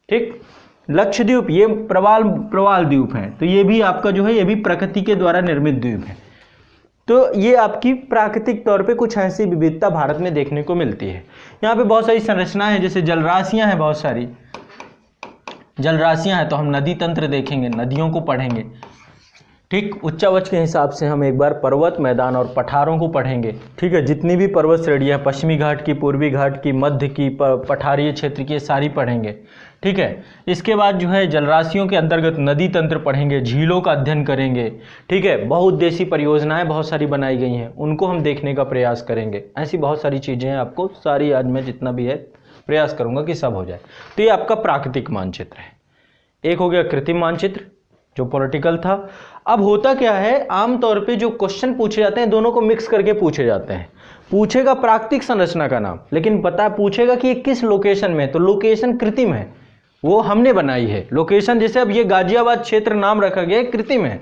ठीक। लक्षद्वीप, ये प्रवाल द्वीप है, तो ये भी आपका जो है, ये भी प्रकृति के द्वारा निर्मित द्वीप है। तो ये आपकी प्राकृतिक तौर पे कुछ ऐसी विविधता भारत में देखने को मिलती है। यहाँ पे बहुत सारी संरचनाएं हैं, जैसे जलराशियां हैं, बहुत सारी जलराशियां हैं, तो हम नदी तंत्र देखेंगे, नदियों को पढ़ेंगे, ठीक। उच्चावच के हिसाब से हम एक बार पर्वत, मैदान और पठारों को पढ़ेंगे, ठीक है। जितनी भी पर्वत श्रेणियाँ, पश्चिमी घाट की, पूर्वी घाट की, मध्य की, पठारीय क्षेत्र की, सारी पढ़ेंगे, ठीक है। इसके बाद जो है जलराशियों के अंतर्गत नदी तंत्र पढ़ेंगे, झीलों का अध्ययन करेंगे, ठीक है। बहुउद्देशीय परियोजनाएं बहुत सारी बनाई गई हैं, उनको हम देखने का प्रयास करेंगे। ऐसी बहुत सारी चीज़ें हैं, आपको सारी आज मैं जितना भी है प्रयास करूँगा कि सब हो जाए। तो ये आपका प्राकृतिक मानचित्र है। एक हो गया कृत्रिम मानचित्र, जो पॉलिटिकल था। अब होता क्या है, आमतौर पे जो क्वेश्चन पूछे जाते हैं, दोनों को मिक्स करके पूछे जाते हैं। पूछेगा प्राकृतिक संरचना का नाम, लेकिन पूछेगा कि ये किस लोकेशन में है, तो लोकेशन कृत्रिम है, वो हमने बनाई है लोकेशन। जैसे अब ये गाजियाबाद क्षेत्र नाम रखा गया, कृत्रिम है,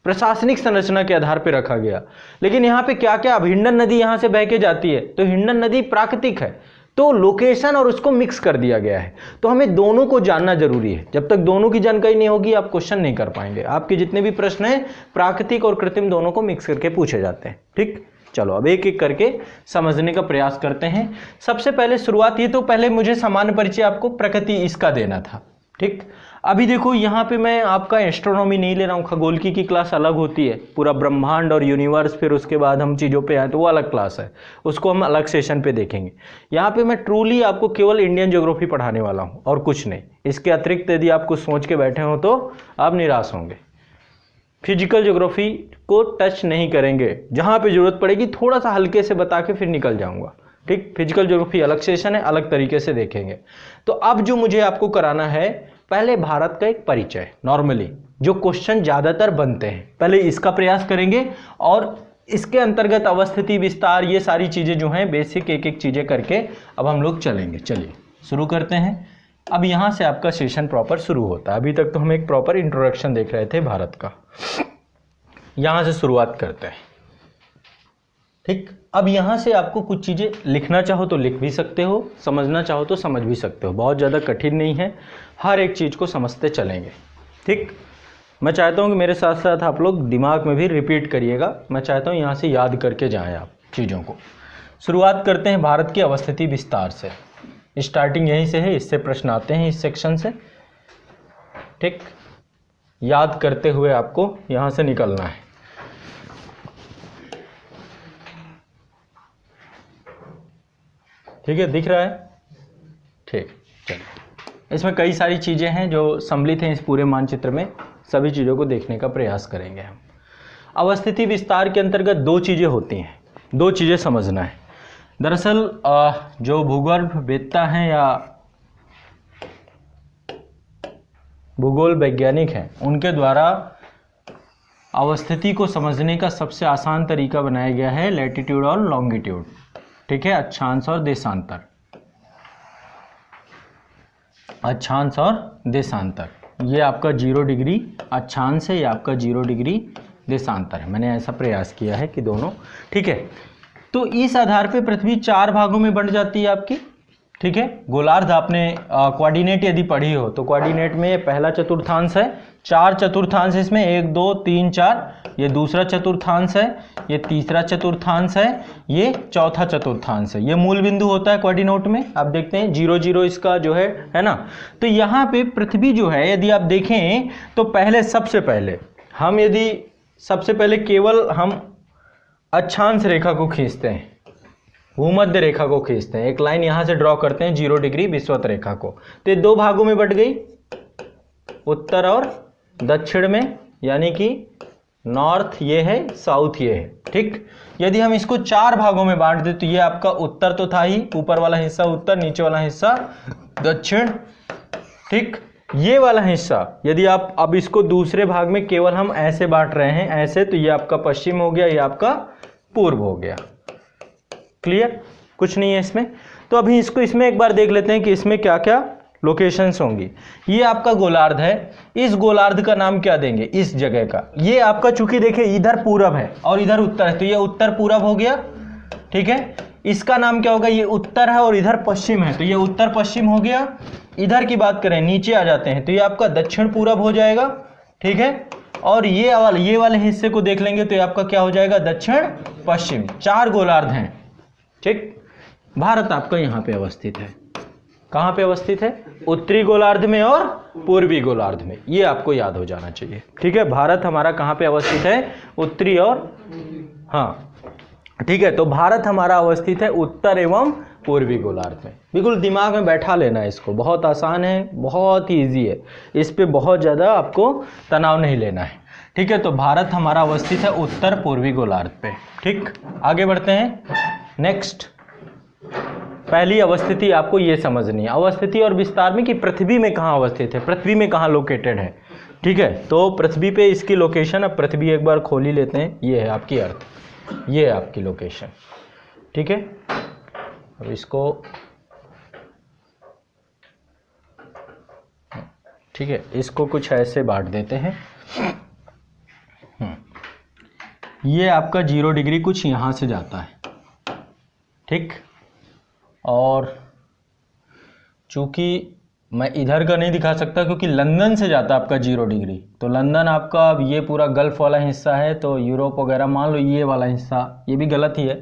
प्रशासनिक संरचना के आधार पर रखा गया। लेकिन यहाँ पे क्या क्या, अब हिंडन नदी यहाँ से बह के जाती है, तो हिंडन नदी प्राकृतिक है, तो लोकेशन और उसको मिक्स कर दिया गया है। तो हमें दोनों को जानना जरूरी है। जब तक दोनों की जानकारी नहीं होगी आप क्वेश्चन नहीं कर पाएंगे। आपके जितने भी प्रश्न हैं प्राकृतिक और कृत्रिम दोनों को मिक्स करके पूछे जाते हैं। ठीक, चलो अब एक एक करके समझने का प्रयास करते हैं। सबसे पहले शुरुआत, ये तो पहले मुझे सामान्य परिचय आपको प्रकृति इसका देना था। ठीक, अभी देखो यहाँ पे मैं आपका एस्ट्रोनॉमी नहीं ले रहा हूँ, खगोल की क्लास अलग होती है, पूरा ब्रह्मांड और यूनिवर्स, फिर उसके बाद हम चीज़ों पे आए तो वो अलग क्लास है, उसको हम अलग सेशन पे देखेंगे। यहाँ पे मैं ट्रूली आपको केवल इंडियन ज्योग्राफी पढ़ाने वाला हूँ और कुछ नहीं। इसके अतिरिक्त यदि आप कुछ सोच के बैठे हो तो आप निराश होंगे। फिजिकल ज्योग्राफी को टच नहीं करेंगे, जहाँ पे जरूरत पड़ेगी थोड़ा सा हल्के से बता के फिर निकल जाऊँगा। ठीक, फिजिकल ज्योग्राफी अलग सेशन है, अलग तरीके से देखेंगे। तो अब जो मुझे आपको कराना है, पहले भारत का एक परिचय, नॉर्मली जो क्वेश्चन ज़्यादातर बनते हैं पहले इसका प्रयास करेंगे, और इसके अंतर्गत अवस्थिति, विस्तार, ये सारी चीज़ें जो हैं बेसिक एक एक चीज़ें करके अब हम लोग चलेंगे। चलिए शुरू करते हैं। अब यहाँ से आपका सेशन प्रॉपर शुरू होता है। अभी तक तो हम एक प्रॉपर इंट्रोडक्शन देख रहे थे भारत का, यहाँ से शुरुआत करते हैं। ठीक, अब यहाँ से आपको कुछ चीज़ें लिखना चाहो तो लिख भी सकते हो, समझना चाहो तो समझ भी सकते हो, बहुत ज़्यादा कठिन नहीं है, हर एक चीज़ को समझते चलेंगे। ठीक, मैं चाहता हूँ कि मेरे साथ साथ आप लोग दिमाग में भी रिपीट करिएगा। मैं चाहता हूँ यहाँ से याद करके जाएं आप चीज़ों को। शुरुआत करते हैं भारत की अवस्थिति विस्तार से। स्टार्टिंग यहीं से है, इससे प्रश्न आते हैं इस सेक्शन से। ठीक, याद करते हुए आपको यहाँ से निकलना है। ठीक है, दिख रहा है? ठीक, चलिए। इसमें कई सारी चीज़ें हैं जो सम्मिलित हैं इस पूरे मानचित्र में, सभी चीज़ों को देखने का प्रयास करेंगे हम। अवस्थिति विस्तार के अंतर्गत दो चीज़ें होती हैं, दो चीज़ें समझना है। दरअसल जो भूगोलवेत्ता हैं या भूगोल वैज्ञानिक हैं, उनके द्वारा अवस्थिति को समझने का सबसे आसान तरीका बनाया गया है लैटिट्यूड और लॉन्गिट्यूड। ठीक है, अक्षांश और देशांतर, अक्षांश और देशांतर। ये आपका 0 डिग्री अक्षांश है, ये आपका 0 डिग्री देशांतर है। मैंने ऐसा प्रयास किया है कि दोनों। ठीक है, तो इस आधार पे पृथ्वी 4 भागों में बंट जाती है आपकी। ठीक है, गोलार्ध आपने कोऑर्डिनेट यदि पढ़ी हो तो कोऑर्डिनेट में ये पहला चतुर्थांश है, 4 चतुर्थांश इसमें, 1 2 3 4, ये दूसरा चतुर्थांश है, ये तीसरा चतुर्थांश है, ये चौथा चतुर्थांश है। ये मूल बिंदु होता है कोऑर्डिनेट में, आप देखते हैं 0 0 इसका जो है ना। तो यहाँ पे पृथ्वी जो है यदि आप देखें तो पहले सबसे पहले हम यदि सबसे पहले केवल हम अक्षांश रेखा को खींचते हैं, भूमध्य रेखा को खींचते हैं, एक लाइन यहाँ से ड्रॉ करते हैं 0 डिग्री विषुवत रेखा को, तो ये 2 भागों में बट गई, उत्तर और दक्षिण में, यानी कि नॉर्थ ये है, साउथ ये है। ठीक, यदि हम इसको 4 भागों में बांट दें तो ये आपका उत्तर तो था ही, ऊपर वाला हिस्सा उत्तर, नीचे वाला हिस्सा दक्षिण। ठीक, ये वाला हिस्सा यदि आप अब इसको दूसरे भाग में केवल हम ऐसे बांट रहे हैं, ऐसे, तो ये आपका पश्चिम हो गया, ये आपका पूर्व हो गया। क्लियर, कुछ नहीं है इसमें। तो अभी इसको इसमें एक बार देख लेते हैं कि इसमें क्या क्या लोकेशंस होंगी। ये आपका गोलार्ध है, इस गोलार्ध का नाम क्या देंगे, इस जगह का। ये आपका चूंकि देखिए इधर पूरब है और इधर उत्तर है, तो ये उत्तर पूरब हो गया। ठीक है, इसका नाम क्या होगा, ये उत्तर है और इधर पश्चिम है, तो ये उत्तर पश्चिम हो गया। इधर की बात करें, नीचे आ जाते हैं, तो ये आपका दक्षिण पूरब हो जाएगा। ठीक है, और ये वाले हिस्से को देख लेंगे तो ये आपका क्या हो जाएगा, दक्षिण पश्चिम। 4 गोलार्ध हैं। ठीक, भारत आपका यहाँ पे अवस्थित है। कहाँ पे अवस्थित है, उत्तरी गोलार्ध में और पूर्वी गोलार्ध में, ये आपको याद हो जाना चाहिए। ठीक है, भारत हमारा कहाँ पे अवस्थित है, उत्तरी और, हाँ ठीक है, तो भारत हमारा अवस्थित है उत्तर एवं पूर्वी गोलार्ध में। बिल्कुल दिमाग में बैठा लेना है इसको, बहुत आसान है, बहुत ही ईजी है, इस पे बहुत ज़्यादा आपको तनाव नहीं लेना है। ठीक है, तो भारत हमारा अवस्थित है उत्तर पूर्वी गोलार्ध पे। ठीक, आगे बढ़ते हैं। नेक्स्ट, पहली अवस्थिति आपको ये समझनी है, अवस्थिति और विस्तार में कि पृथ्वी में कहाँ अवस्थित है, पृथ्वी में कहाँ लोकेटेड है। ठीक है, तो पृथ्वी पे इसकी लोकेशन, अब पृथ्वी एक बार खोल ही लेते हैं, ये है आपकी अर्थ, ये है आपकी लोकेशन। ठीक है, अब इसको, ठीक है, इसको कुछ ऐसे बांट देते हैं। ये आपका 0 डिग्री कुछ यहाँ से जाता है। ठीक, और चूँकि मैं इधर का नहीं दिखा सकता क्योंकि लंदन से जाता है आपका 0 डिग्री, तो लंदन आपका अब ये पूरा गल्फ़ वाला हिस्सा है, तो यूरोप वगैरह मान लो ये वाला हिस्सा, ये भी गलत ही है,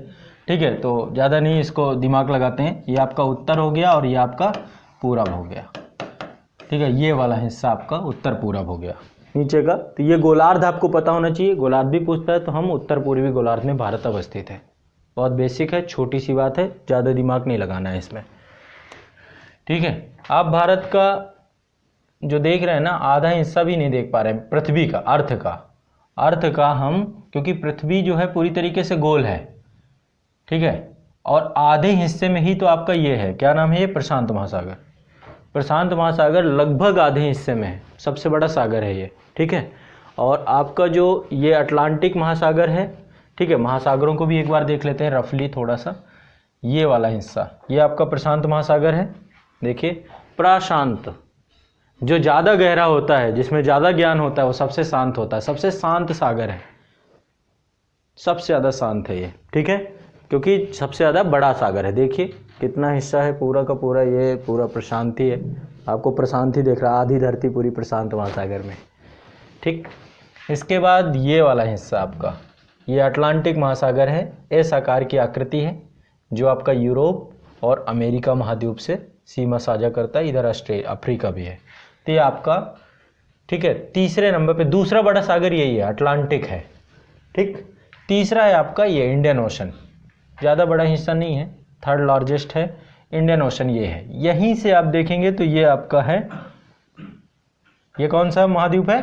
ठीक है। तो ज़्यादा नहीं इसको दिमाग लगाते हैं, ये आपका उत्तर हो गया और ये आपका पूरब हो गया, ठीक है। ये वाला हिस्सा आपका उत्तर पूरब हो गया नीचे का। तो ये गोलार्ध आपको पता होना चाहिए, गोलार्ध भी पूछता है, तो हम उत्तर पूर्वी गोलार्ध में भारत अवस्थित है। बहुत बेसिक है, छोटी सी बात है, ज़्यादा दिमाग नहीं लगाना है इसमें, ठीक है। आप भारत का जो देख रहे हैं ना, आधा हिस्सा भी नहीं देख पा रहे हैं पृथ्वी का, अर्थ का हम, क्योंकि पृथ्वी जो है पूरी तरीके से गोल है, ठीक है। और आधे हिस्से में ही तो आपका ये है, क्या नाम है ये, प्रशांत महासागर। प्रशांत महासागर लगभग आधे हिस्से में है, सबसे बड़ा सागर है ये, ठीक है। और आपका जो ये अटलांटिक महासागर है, ठीक है। महासागरों को भी एक बार देख लेते हैं रफली थोड़ा सा। ये वाला हिस्सा ये आपका प्रशांत महासागर है। देखिए प्रशांत, जो ज़्यादा गहरा होता है, जिसमें ज़्यादा ज्ञान होता है, वो सबसे शांत होता है, सबसे शांत सागर है, सबसे ज़्यादा शांत है ये, ठीक है, क्योंकि सबसे ज़्यादा बड़ा सागर है। देखिए कितना हिस्सा है, पूरा का पूरा ये पूरा प्रशांत ही है, आपको प्रशांत ही दिख रहा है, आधी धरती पूरी प्रशांत महासागर में, ठीक। इसके बाद ये वाला हिस्सा आपका, ये अटलांटिक महासागर है, इस आकार की आकृति है, जो आपका यूरोप और अमेरिका महाद्वीप से सीमा साझा करता है, इधर ऑस्ट्रेलिया अफ्रीका भी है, तो ये आपका, ठीक है। तीसरे नंबर पे दूसरा बड़ा सागर यही है, अटलांटिक है, ठीक। तीसरा है आपका ये इंडियन ओशन, ज़्यादा बड़ा हिस्सा नहीं है, थर्ड लार्जेस्ट है, इंडियन ओशन ये है। यहीं से आप देखेंगे तो ये आपका है, ये कौन सा महाद्वीप है,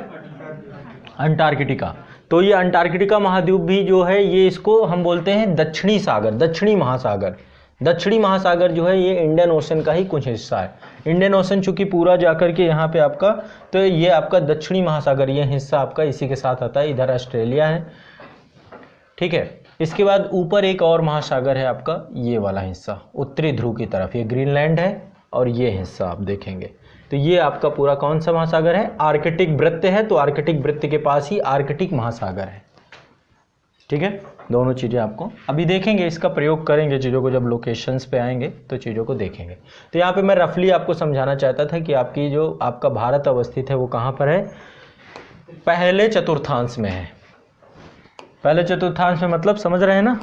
अंटार्कटिका। तो ये अंटार्कटिका महाद्वीप भी जो है, ये इसको हम बोलते हैं दक्षिणी सागर, दक्षिणी महासागर। दक्षिणी महासागर जो है ये इंडियन ओशन का ही कुछ हिस्सा है। इंडियन ओशन चूंकि पूरा जाकर के यहाँ पे आपका, तो ये आपका दक्षिणी महासागर, ये हिस्सा आपका इसी के साथ आता है, इधर ऑस्ट्रेलिया है, ठीक है। इसके बाद ऊपर एक और महासागर है आपका, ये वाला हिस्सा उत्तरी ध्रुव की तरफ, ये ग्रीनलैंड है, और ये हिस्सा आप देखेंगे तो ये आपका पूरा कौन सा महासागर है, आर्कटिक वृत्त है, तो आर्कटिक वृत्त के पास ही आर्कटिक महासागर है, ठीक है। दोनों चीज़ें आपको अभी देखेंगे, इसका प्रयोग करेंगे चीज़ों को, जब लोकेशंस पे आएंगे तो चीज़ों को देखेंगे। तो यहाँ पे मैं रफली आपको समझाना चाहता था कि आपकी जो आपका भारत अवस्थित है वो कहाँ पर है, पहले चतुर्थांश में है। पहले चतुर्थांश में मतलब समझ रहे हैं ना,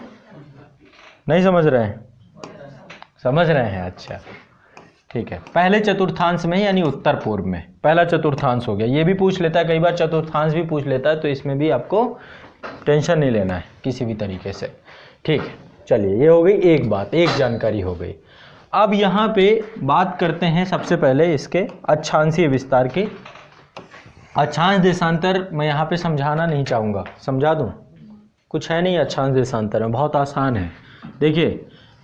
नहीं समझ रहे हैं, समझ रहे हैं, अच्छा ठीक है। पहले चतुर्थांश में यानी उत्तर पूर्व में पहला चतुर्थांश हो गया। ये भी पूछ लेता है कई बार, चतुर्थांश भी पूछ लेता है, तो इसमें भी आपको टेंशन नहीं लेना है किसी भी तरीके से, ठीक है। चलिए ये हो गई एक बात, एक जानकारी हो गई। अब यहाँ पे बात करते हैं सबसे पहले इसके अक्षांशीय विस्तार की। अक्षांश देशांतर मैं यहाँ पे समझाना नहीं चाहूँगा, समझा दूँ, कुछ है नहीं अक्षांश देशांतर में, बहुत आसान है। देखिए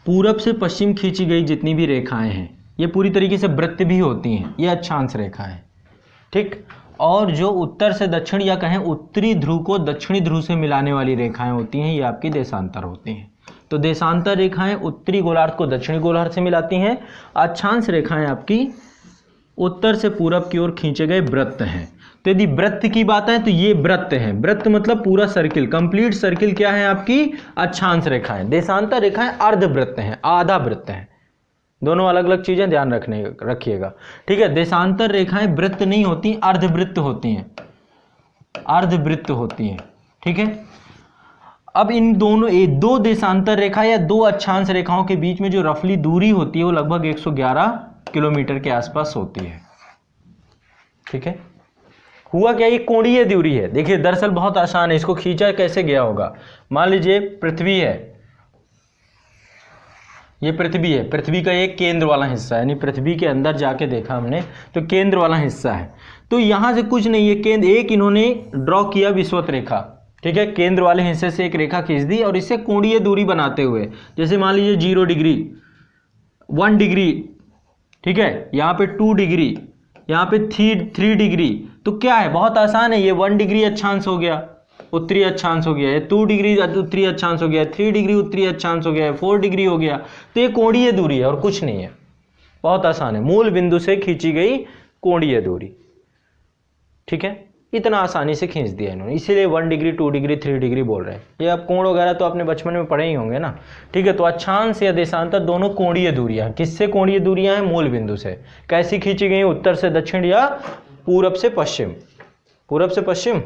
पूरब से पश्चिम खींची गई जितनी भी रेखाएं हैं ये पूरी तरीके से वृत्त भी होती हैं, ये अक्षांश रेखाएं, ठीक। और जो उत्तर से दक्षिण या कहें उत्तरी ध्रुव को दक्षिणी ध्रुव से मिलाने वाली रेखाएं होती हैं, ये आपकी देशांतर होती हैं। तो देशांतर रेखाएं उत्तरी गोलार्ध को दक्षिणी गोलार्ध से मिलाती हैं। अक्षांश रेखाएं आपकी उत्तर से पूरब की ओर खींचे गए वृत्त हैं। तो यदि वृत्त की बात है तो ये वृत्त है, वृत्त मतलब पूरा सर्किल, कंप्लीट सर्किल क्या है आपकी, अक्षांश रेखाएं। देशांतर रेखाएं अर्धवृत्त हैं, आधा वृत्त हैं, दोनों अलग अलग चीजें ध्यान रखिएगा, ठीक है। देशांतर रेखाएं वृत्त नहीं होती, अर्धवृत्त होती हैं, अर्धवृत्त होती हैं, ठीक है। अब इन दोनों दो देशांतर रेखा या दो अक्षांश रेखाओं के बीच में जो रफली दूरी होती है वो लगभग 111 किलोमीटर के आसपास होती है, ठीक है। हुआ क्या, ये कोणीय दूरी है। देखिए दरअसल बहुत आसान है, इसको खींचा कैसे गया होगा। मान लीजिए पृथ्वी है, ये पृथ्वी है, पृथ्वी का एक केंद्र वाला हिस्सा है, यानी पृथ्वी के अंदर जाके देखा हमने तो केंद्र वाला हिस्सा है। तो यहां से कुछ नहीं है, केंद्र एक इन्होंने ड्रॉ किया विषुवत रेखा, ठीक है। केंद्र वाले हिस्से से एक रेखा खींच दी और इससे कोणीय दूरी बनाते हुए, जैसे मान लीजिए 0 डिग्री, 1 डिग्री, ठीक है, यहाँ पे 2 डिग्री, यहाँ पे 3 डिग्री। तो क्या है, बहुत आसान है, ये 1 डिग्री अक्षांश हो गया, उत्तरी अक्षांश हो गया, ये 2 डिग्री उत्तरी अक्षांश हो गया, 3 डिग्री उत्तरी अक्षांश हो गया, 4 डिग्री हो गया। तो ये कोणीय दूरी है और कुछ नहीं है, बहुत आसान है, मूल बिंदु से खींची गई कोणीय दूरी, ठीक है। इतना आसानी से खींच दिया इन्होंने, इसीलिए 1 डिग्री 2 डिग्री 3 डिग्री बोल रहे हैं। ये अब कोण वगैरह तो आपने बचपन में पढ़े ही होंगे ना, ठीक है। तो अक्षांश या देशांतर दोनों कोणीय दूरियां हैं। किससे कोणीय दूरियां हैं? मूल बिंदु से। कैसी खींची गई? उत्तर से दक्षिण या पूरब से पश्चिम। पूरब से पश्चिम,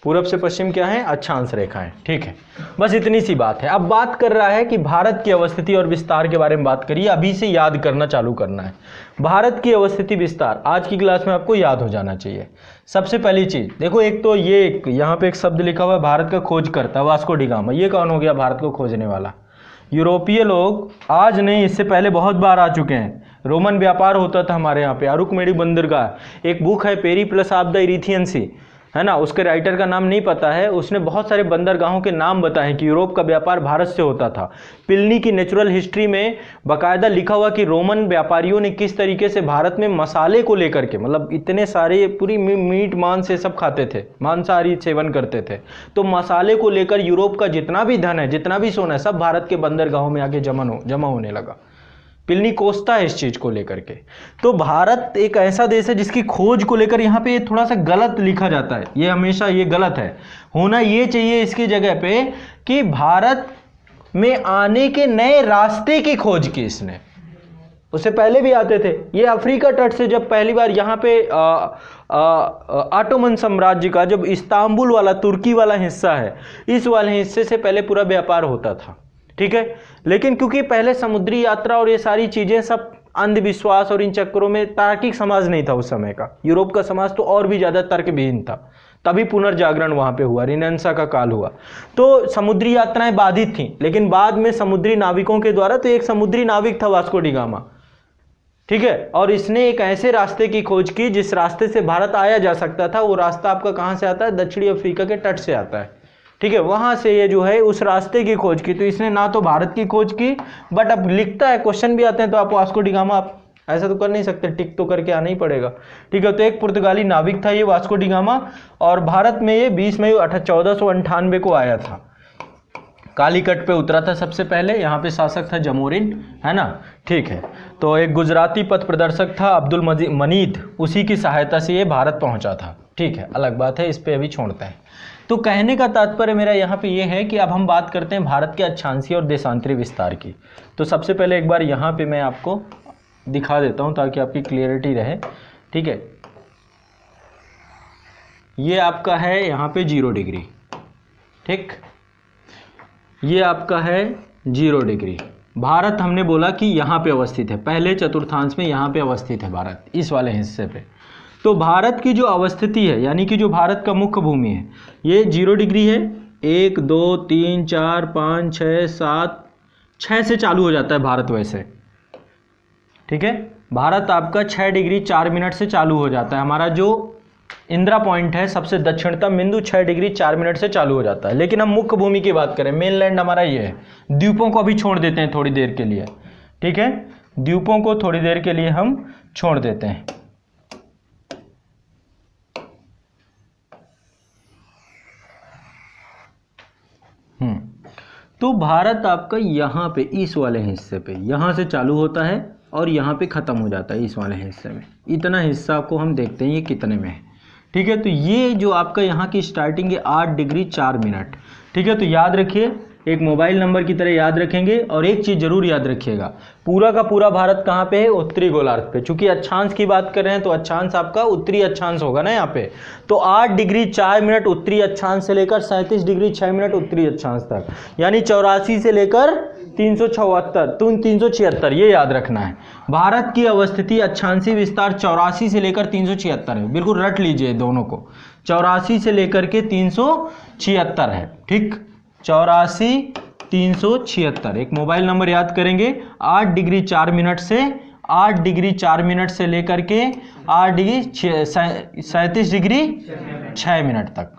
पूरब से पश्चिम क्या है? अक्षांश रेखाएं, ठीक है। बस इतनी सी बात है। अब बात कर रहा है कि भारत की अवस्थिति और विस्तार के बारे में बात करिए, अभी से याद करना चालू करना है। भारत की अवस्थिति विस्तार आज की क्लास में आपको याद हो जाना चाहिए। सबसे पहली चीज देखो, एक तो ये यहाँ पे एक शब्द लिखा हुआ है, भारत का खोजकर्ता वास्को डी गामा। ये कौन हो गया? भारत को खोजने वाला। यूरोपीय लोग आज नहीं, इससे पहले बहुत बार आ चुके हैं। रोमन व्यापार होता था हमारे यहाँ पे, अरुकमेडी बंदरगाह। एक बुक है पेरिप्लस ऑफ द इरिथियन सी, है ना, उसके राइटर का नाम नहीं पता है। उसने बहुत सारे बंदरगाहों के नाम बताए कि यूरोप का व्यापार भारत से होता था। प्लिनी की नेचुरल हिस्ट्री में बाकायदा लिखा हुआ कि रोमन व्यापारियों ने किस तरीके से भारत में मसाले को लेकर के, मतलब इतने सारे पूरी मीट मांस ये सब खाते थे, मांसाहारी सेवन करते थे, तो मसाले को लेकर यूरोप का जितना भी धन है, जितना भी सोना है, सब भारत के बंदरगाहों में आके जमा होने लगा। प्लिनी कोसता है इस चीज को लेकर के। तो भारत एक ऐसा देश है जिसकी खोज को लेकर यहाँ पे थोड़ा सा गलत लिखा जाता है, ये हमेशा ये गलत है। होना ये चाहिए इसकी जगह पे कि भारत में आने के नए रास्ते की खोज की इसने। उससे पहले भी आते थे। ये अफ्रीका तट से जब पहली बार यहाँ पे ऑटोमन साम्राज्य का जब इस्तांबुल वाला तुर्की वाला हिस्सा है, इस वाले हिस्से से पहले पूरा व्यापार होता था, ठीक है। लेकिन क्योंकि पहले समुद्री यात्रा और ये सारी चीजें सब अंधविश्वास और इन चक्करों में, तार्किक समाज नहीं था उस समय का। यूरोप का समाज तो और भी ज्यादा तर्कविहीन था। तभी पुनर्जागरण वहां पे हुआ, रिनेंसा का काल हुआ। तो समुद्री यात्राएं बाधित थीं, लेकिन बाद में समुद्री नाविकों के द्वारा, तो एक समुद्री नाविक था वास्को डी गामा, ठीक है, और इसने एक ऐसे रास्ते की खोज की जिस रास्ते से भारत आया जा सकता था। वो रास्ता आपका कहां से आता है? दक्षिणी अफ्रीका के तट से आता है, ठीक है। वहां से ये जो है उस रास्ते की खोज की। तो इसने ना तो भारत की खोज की, बट अब लिखता है, क्वेश्चन भी आते हैं तो आप वास्को डी गामा, आप ऐसा तो कर नहीं सकते, टिक तो करके आना ही पड़ेगा, ठीक है। तो एक पुर्तगाली नाविक था ये वास्को डी गामा, और भारत में ये 20 मई 1498 को आया था। कालीकट पे उतरा था सबसे पहले। यहाँ पे शासक था जमोरिन, है ना, ठीक है। तो एक गुजराती पथ प्रदर्शक था अब्दुल मनीद, उसी की सहायता से ये भारत पहुंचा था, ठीक है। अलग बात है, इस पे अभी छोड़ते हैं। तो कहने का तात्पर्य मेरा यहाँ पे ये है कि अब हम बात करते हैं भारत के अक्षांशीय और देशांतरी विस्तार की। तो सबसे पहले एक बार यहाँ पे मैं आपको दिखा देता हूँ ताकि आपकी क्लियरिटी रहे, ठीक है। ये आपका है यहाँ पे 0 डिग्री, ठीक, ये आपका है 0 डिग्री। भारत हमने बोला कि यहाँ पे अवस्थित है, पहले चतुर्थांश में यहाँ पे अवस्थित है भारत, इस वाले हिस्से पे। तो भारत की जो अवस्थिति है, यानी कि जो भारत का मुख्य भूमि है, ये 0 डिग्री है। 1 2 3 4 5 6 7 6 से चालू हो जाता है भारत वैसे, ठीक है। भारत आपका 6 डिग्री 4 मिनट से चालू हो जाता है। हमारा जो इंदिरा पॉइंट है, सबसे दक्षिणतम बिंदु, 6 डिग्री 4 मिनट से चालू हो जाता है। लेकिन हम मुख्य भूमि की बात करें, मेनलैंड हमारा ये है। द्वीपों को अभी छोड़ देते हैं थोड़ी देर के लिए, ठीक है। द्वीपों को थोड़ी देर के लिए हम छोड़ देते हैं। तो भारत आपका यहाँ पे इस वाले हिस्से पे, यहाँ से चालू होता है और यहाँ पे ख़त्म हो जाता है इस वाले हिस्से में। इतना हिस्सा को हम देखते हैं ये कितने में है, ठीक है। तो ये जो आपका यहाँ की स्टार्टिंग है 8 डिग्री 4 मिनट, ठीक है। तो याद रखिए, एक मोबाइल नंबर की तरह याद रखेंगे। और एक चीज़ जरूर याद रखिएगा, पूरा का पूरा भारत कहाँ पे है? उत्तरी गोलार्ध पे। चूंकि अक्षांश की बात कर रहे हैं तो अक्षांश आपका उत्तरी अक्षांश होगा ना यहाँ पे। तो 8 डिग्री 4 मिनट उत्तरी अक्षांश से लेकर 37 डिग्री 6 मिनट उत्तरी अक्षांश तक, यानी 84 से लेकर 376, ये याद रखना है। भारत की अवस्थिति अक्षांशीय विस्तार 84 से लेकर 376 है, बिल्कुल रट लीजिए दोनों को। 84 से लेकर के 376 है, ठीक। 84 376, एक मोबाइल नंबर याद करेंगे। 8 डिग्री 4 मिनट से 8 डिग्री 4 मिनट से लेकर के 8 डिग्री 37 डिग्री 6 मिनट तक,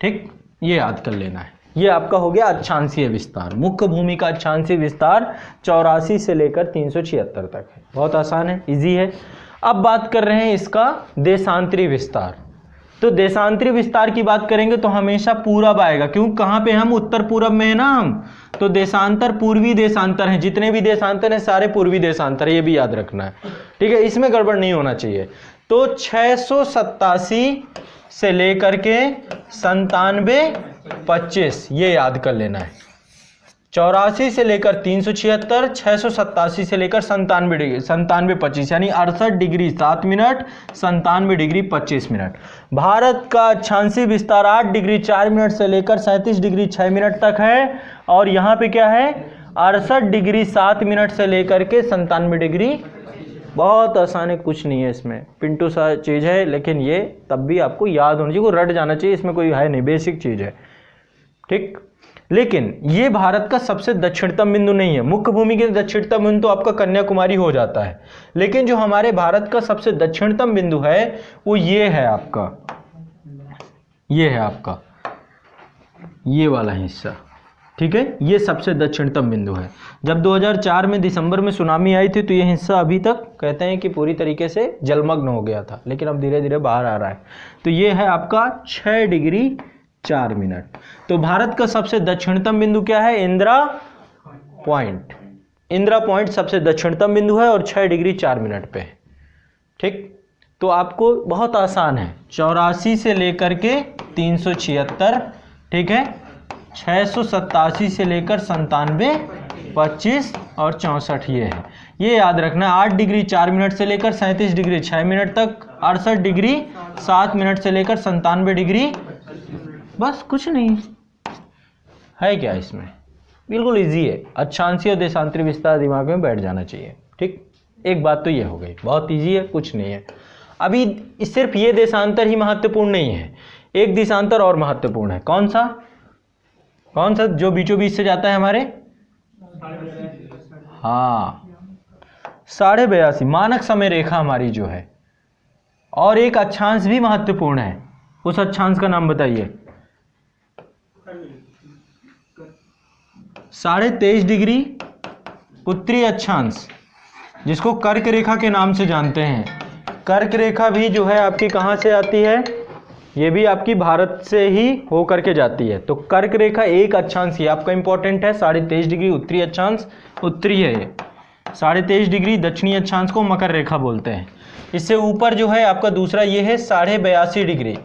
ठीक, ये याद कर लेना है। ये आपका हो गया अक्षांशीय विस्तार। मुख्य भूमि का अक्षांशीय विस्तार 84 से लेकर 376 तक है। बहुत आसान है, इजी है। अब बात कर रहे हैं इसका देशांतरी विस्तार। तो देशांतरी विस्तार की बात करेंगे तो हमेशा पूरब आएगा, क्यों? कहाँ पे हम? उत्तर पूरब में है ना हम। तो देशांतर पूर्वी देशांतर हैं, जितने भी देशांतर हैं सारे पूर्वी देशांतर, ये भी याद रखना है, ठीक है। इसमें गड़बड़ नहीं होना चाहिए। तो 687 से लेकर के 97-25, ये याद कर लेना है। 84 से लेकर 376, 687 से लेकर 97 डिग्री 97-25, यानी 68 degree 7 minute, 97 degree 25 minute. Bharat का अक्षांशीय विस्तार 8 डिग्री 4 मिनट से लेकर 37 डिग्री 6 मिनट तक है, और यहाँ पे क्या है 68 डिग्री 7 मिनट से लेकर के 97 डिग्री। बहुत आसान है, कुछ नहीं है इसमें, पिंटू सा चीज़ है, लेकिन ये तब भी आपको याद होनी चाहिए, को रट जाना चाहिए, इसमें कोई है नहीं, बेसिक चीज़ है, ठीक। लेकिन ये भारत का सबसे दक्षिणतम बिंदु नहीं है। मुख्य भूमि के दक्षिणतम बिंदु तो आपका कन्याकुमारी हो जाता है, लेकिन जो हमारे भारत का सबसे दक्षिणतम बिंदु है वो ये है आपका, ये है आपका ये वाला हिस्सा, ठीक है। ये सबसे दक्षिणतम बिंदु है। जब 2004 में दिसंबर में सुनामी आई थी तो ये हिस्सा अभी तक कहते हैं कि पूरी तरीके से जलमग्न हो गया था, लेकिन अब धीरे धीरे बाहर आ रहा है। तो ये है आपका 6 डिग्री 4 मिनट। तो भारत का सबसे दक्षिणतम बिंदु क्या है? इंदिरा पॉइंट। इंदिरा पॉइंट सबसे दक्षिणतम बिंदु है और 6 डिग्री 4 मिनट पे है, ठीक। तो आपको बहुत आसान है, 84 से लेकर के 376, ठीक है, 687 से लेकर 97, 25 और 64 ये है। ये याद रखना, 8 डिग्री 4 मिनट से लेकर 37 डिग्री 6 मिनट तक, 68 डिग्री 7 मिनट से लेकर 97 डिग्री, बस कुछ नहीं है। क्या इसमें बिल्कुल इजी है। अक्षांशीय और देशांतरी विस्तार दिमाग में बैठ जाना चाहिए, ठीक। एक बात तो ये हो गई, बहुत इजी है, कुछ नहीं है। अभी सिर्फ ये देशांतर ही महत्वपूर्ण नहीं है, एक देशांतर और महत्वपूर्ण है। कौन सा? कौन सा? जो बीचों बीच से जाता है हमारे, हाँ, 82.5 मानक समय रेखा हमारी जो है। और एक अक्षांश भी महत्वपूर्ण है, उस अक्षांश का नाम बताइए। 23.5 डिग्री उत्तरी अक्षांश, जिसको कर्क रेखा के नाम से जानते हैं। कर्क रेखा भी जो है आपकी कहाँ से आती है? ये भी आपकी भारत से ही हो करके जाती है। तो कर्क रेखा एक अक्षांश ही आपका इंपॉर्टेंट है। 23.5 डिग्री उत्तरी अक्षांश, उत्तरी है ये। 23.5 डिग्री दक्षिणी अक्षांश को मकर रेखा बोलते हैं। इससे ऊपर जो है आपका दूसरा ये है 82.5 डिग्री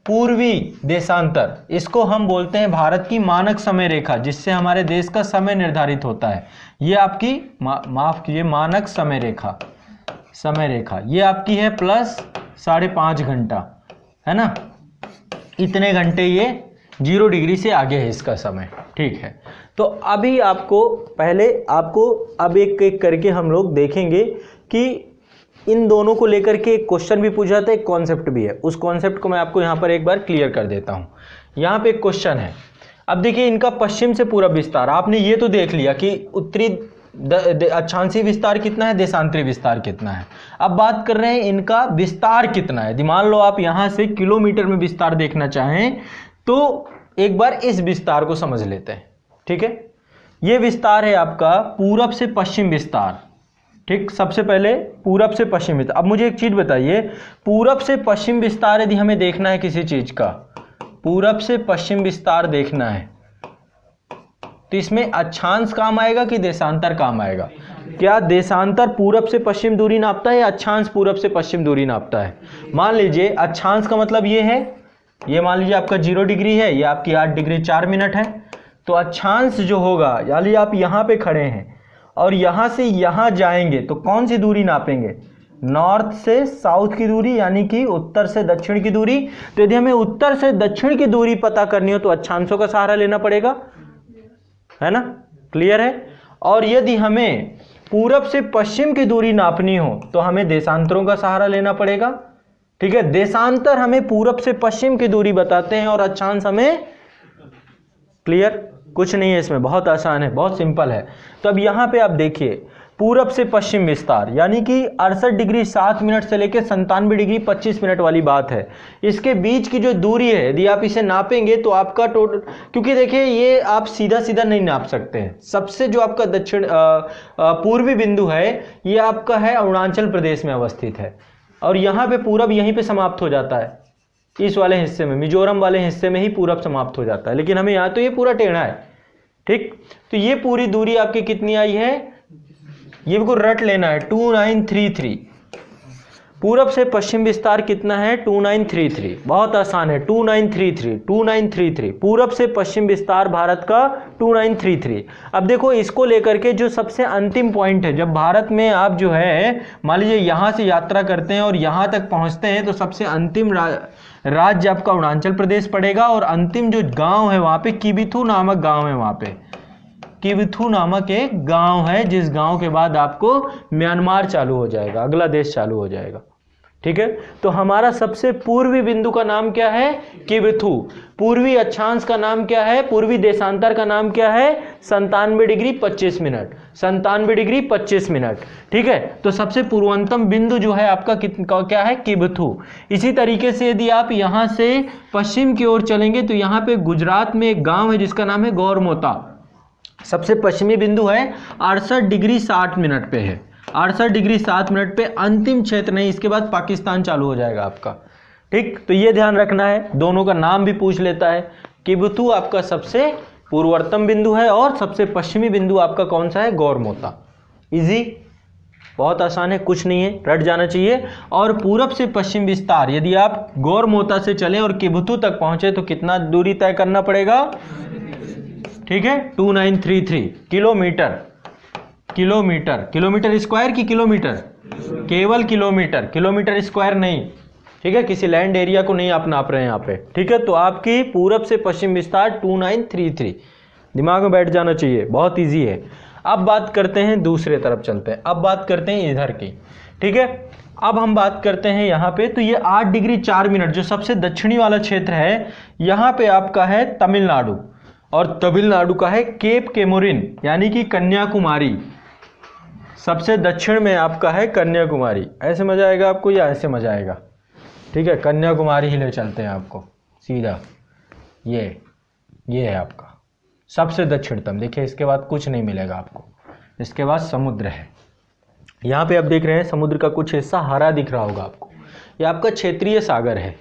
पूर्वी देशांतर, इसको हम बोलते हैं भारत की मानक समय रेखा, जिससे हमारे देश का समय निर्धारित होता है। ये आपकी माफ कीजिए, मानक समय रेखा, समय रेखा ये आपकी है प्लस 5.5 घंटा, है ना। इतने घंटे ये 0 डिग्री से आगे है इसका समय, ठीक है। तो अभी आपको पहले आपको अब एक एक करके हम लोग देखेंगे कि इन दोनों को लेकर के एक क्वेश्चन भी पूछा था, एक कॉन्सेप्ट भी है। उस कॉन्सेप्ट को मैं आपको यहाँ पर एक बार क्लियर कर देता हूँ। यहाँ पे एक क्वेश्चन है, अब देखिए इनका पश्चिम से पूरब विस्तार, आपने ये तो देख लिया कि उत्तरी अक्षांशीय विस्तार कितना है, देशांतरी विस्तार कितना है। अब बात कर रहे हैं इनका विस्तार कितना है। मान लो आप यहाँ से किलोमीटर में विस्तार देखना चाहें तो एक बार इस विस्तार को समझ लेते हैं, ठीक है। ये विस्तार है आपका पूरब से पश्चिम विस्तार, ठीक। सबसे पहले पूरब से पश्चिम विस्तार। अब मुझे एक चीज बताइए, पूरब से पश्चिम विस्तार यदि हमें देखना है किसी चीज का, पूरब से पश्चिम विस्तार देखना है, तो इसमें अक्षांश काम आएगा कि देशांतर काम आएगा? क्या देशांतर पूरब से पश्चिम दूरी नापता है या अक्षांश पूरब से पश्चिम दूरी नापता है? मान लीजिए अक्षांश का मतलब ये है, ये मान लीजिए आपका 0 डिग्री है, ये आपकी 8 डिग्री 4 मिनट है। तो अक्षांश जो होगा, यानी आप यहाँ पे खड़े हैं और यहाँ से यहाँ जाएंगे तो कौन सी दूरी नापेंगे? नॉर्थ से साउथ की दूरी, यानी कि उत्तर से दक्षिण की दूरी। तो यदि हमें उत्तर से दक्षिण की दूरी पता करनी हो तो अक्षांशों का सहारा लेना पड़ेगा, है ना, क्लियर है। और यदि हमें पूरब से पश्चिम की दूरी नापनी हो तो हमें देशांतरों का सहारा लेना पड़ेगा, ठीक है। देशांतर हमें पूरब से पश्चिम की दूरी बताते हैं और अक्षांश हमें, क्लियर, कुछ नहीं है इसमें, बहुत आसान है, बहुत सिंपल है। तो अब यहाँ पे आप देखिए, पूरब से पश्चिम विस्तार यानी कि 68 डिग्री 7 मिनट से लेकर 97 डिग्री 25 मिनट वाली बात है। इसके बीच की जो दूरी है यदि आप इसे नापेंगे तो आपका टोटल, क्योंकि देखिए ये आप सीधा सीधा नहीं नाप सकते हैं। सबसे जो आपका दक्षिण पूर्वी बिंदु है ये आपका है अरुणाचल प्रदेश में अवस्थित है, और यहाँ पे पूरब यहीं पे समाप्त हो जाता है, इस वाले हिस्से में, मिजोरम वाले हिस्से में ही पूरब समाप्त हो जाता है। लेकिन हमें यहाँ तो ये पूरा टेढ़ा है, ठीक। तो ये पूरी दूरी आपकी कितनी आई है, ये बिल्कुल रट लेना है, 2933। पूरब से पश्चिम विस्तार कितना है 2933, बहुत आसान है 2933 पूरब से पश्चिम विस्तार भारत का 2933। अब देखो इसको लेकर के जो सबसे अंतिम पॉइंट है, जब भारत में आप जो है मान लीजिए यहाँ से यात्रा करते हैं और यहाँ तक पहुँचते हैं तो सबसे अंतिम राज्य आपका अरुणाचल प्रदेश पड़ेगा और अंतिम जो गाँव है वहाँ पे किबिथु नामक गाँव है, वहाँ पे किबिथु नामक एक गांव है, जिस गांव के बाद आपको म्यांमार चालू हो जाएगा, अगला देश चालू हो जाएगा। ठीक है, तो हमारा सबसे पूर्वी बिंदु का नाम क्या है किबिथु, पूर्वी अक्षांश का नाम क्या है, पूर्वी देशांतर का नाम क्या है 97 डिग्री 25 मिनट, 97 डिग्री 25 मिनट। ठीक है, तो सबसे पूर्वतम बिंदु जो है आपका क्या है किबिथु। इसी तरीके से यदि आप यहां से पश्चिम की ओर चलेंगे तो यहाँ पे गुजरात में एक गांव है जिसका नाम है गौरमोता, सबसे पश्चिमी बिंदु है 68 डिग्री 60 मिनट पे है, 68 डिग्री 7 मिनट पे, अंतिम क्षेत्र नहीं, इसके बाद पाकिस्तान चालू हो जाएगा आपका। ठीक, तो ये ध्यान रखना है, दोनों का नाम भी पूछ लेता है। किबिथु आपका सबसे पूर्वतम बिंदु है और सबसे पश्चिमी बिंदु आपका कौन सा है गौरमोता। इजी, बहुत आसान है, कुछ नहीं है, रट जाना चाहिए। और पूरब से पश्चिम विस्तार, यदि आप गौरमोता से चले और किबिथु तक पहुंचे तो कितना दूरी तय करना पड़ेगा, ठीक है 2933 किलोमीटर, किलोमीटर स्क्वायर की किलोमीटर, केवल किलोमीटर, किलोमीटर स्क्वायर नहीं। ठीक है, किसी लैंड एरिया को नहीं आप नाप रहे हैं यहाँ पे। ठीक है, तो आपकी पूरब से पश्चिम विस्तार 2933, दिमाग में बैठ जाना चाहिए, बहुत इजी है। अब बात करते हैं दूसरे तरफ चलते हैं, अब बात करते हैं इधर की। ठीक है, अब हम बात करते हैं यहाँ पे, तो ये 8 डिग्री 4 मिनट जो सबसे दक्षिणी वाला क्षेत्र है, यहाँ पे आपका है तमिलनाडु, और तमिलनाडु का है केप केमोरिन यानी कि कन्याकुमारी, सबसे दक्षिण में आपका है कन्याकुमारी। ऐसे मजा आएगा आपको या ऐसे मजा आएगा, ठीक है, कन्याकुमारी ही ले चलते हैं आपको सीधा, ये है आपका सबसे दक्षिणतम। देखिए इसके बाद कुछ नहीं मिलेगा आपको, इसके बाद समुद्र है। यहाँ पे आप देख रहे हैं समुद्र का कुछ हिस्सा हरा दिख रहा होगा आपको, ये आपका क्षेत्रीय सागर है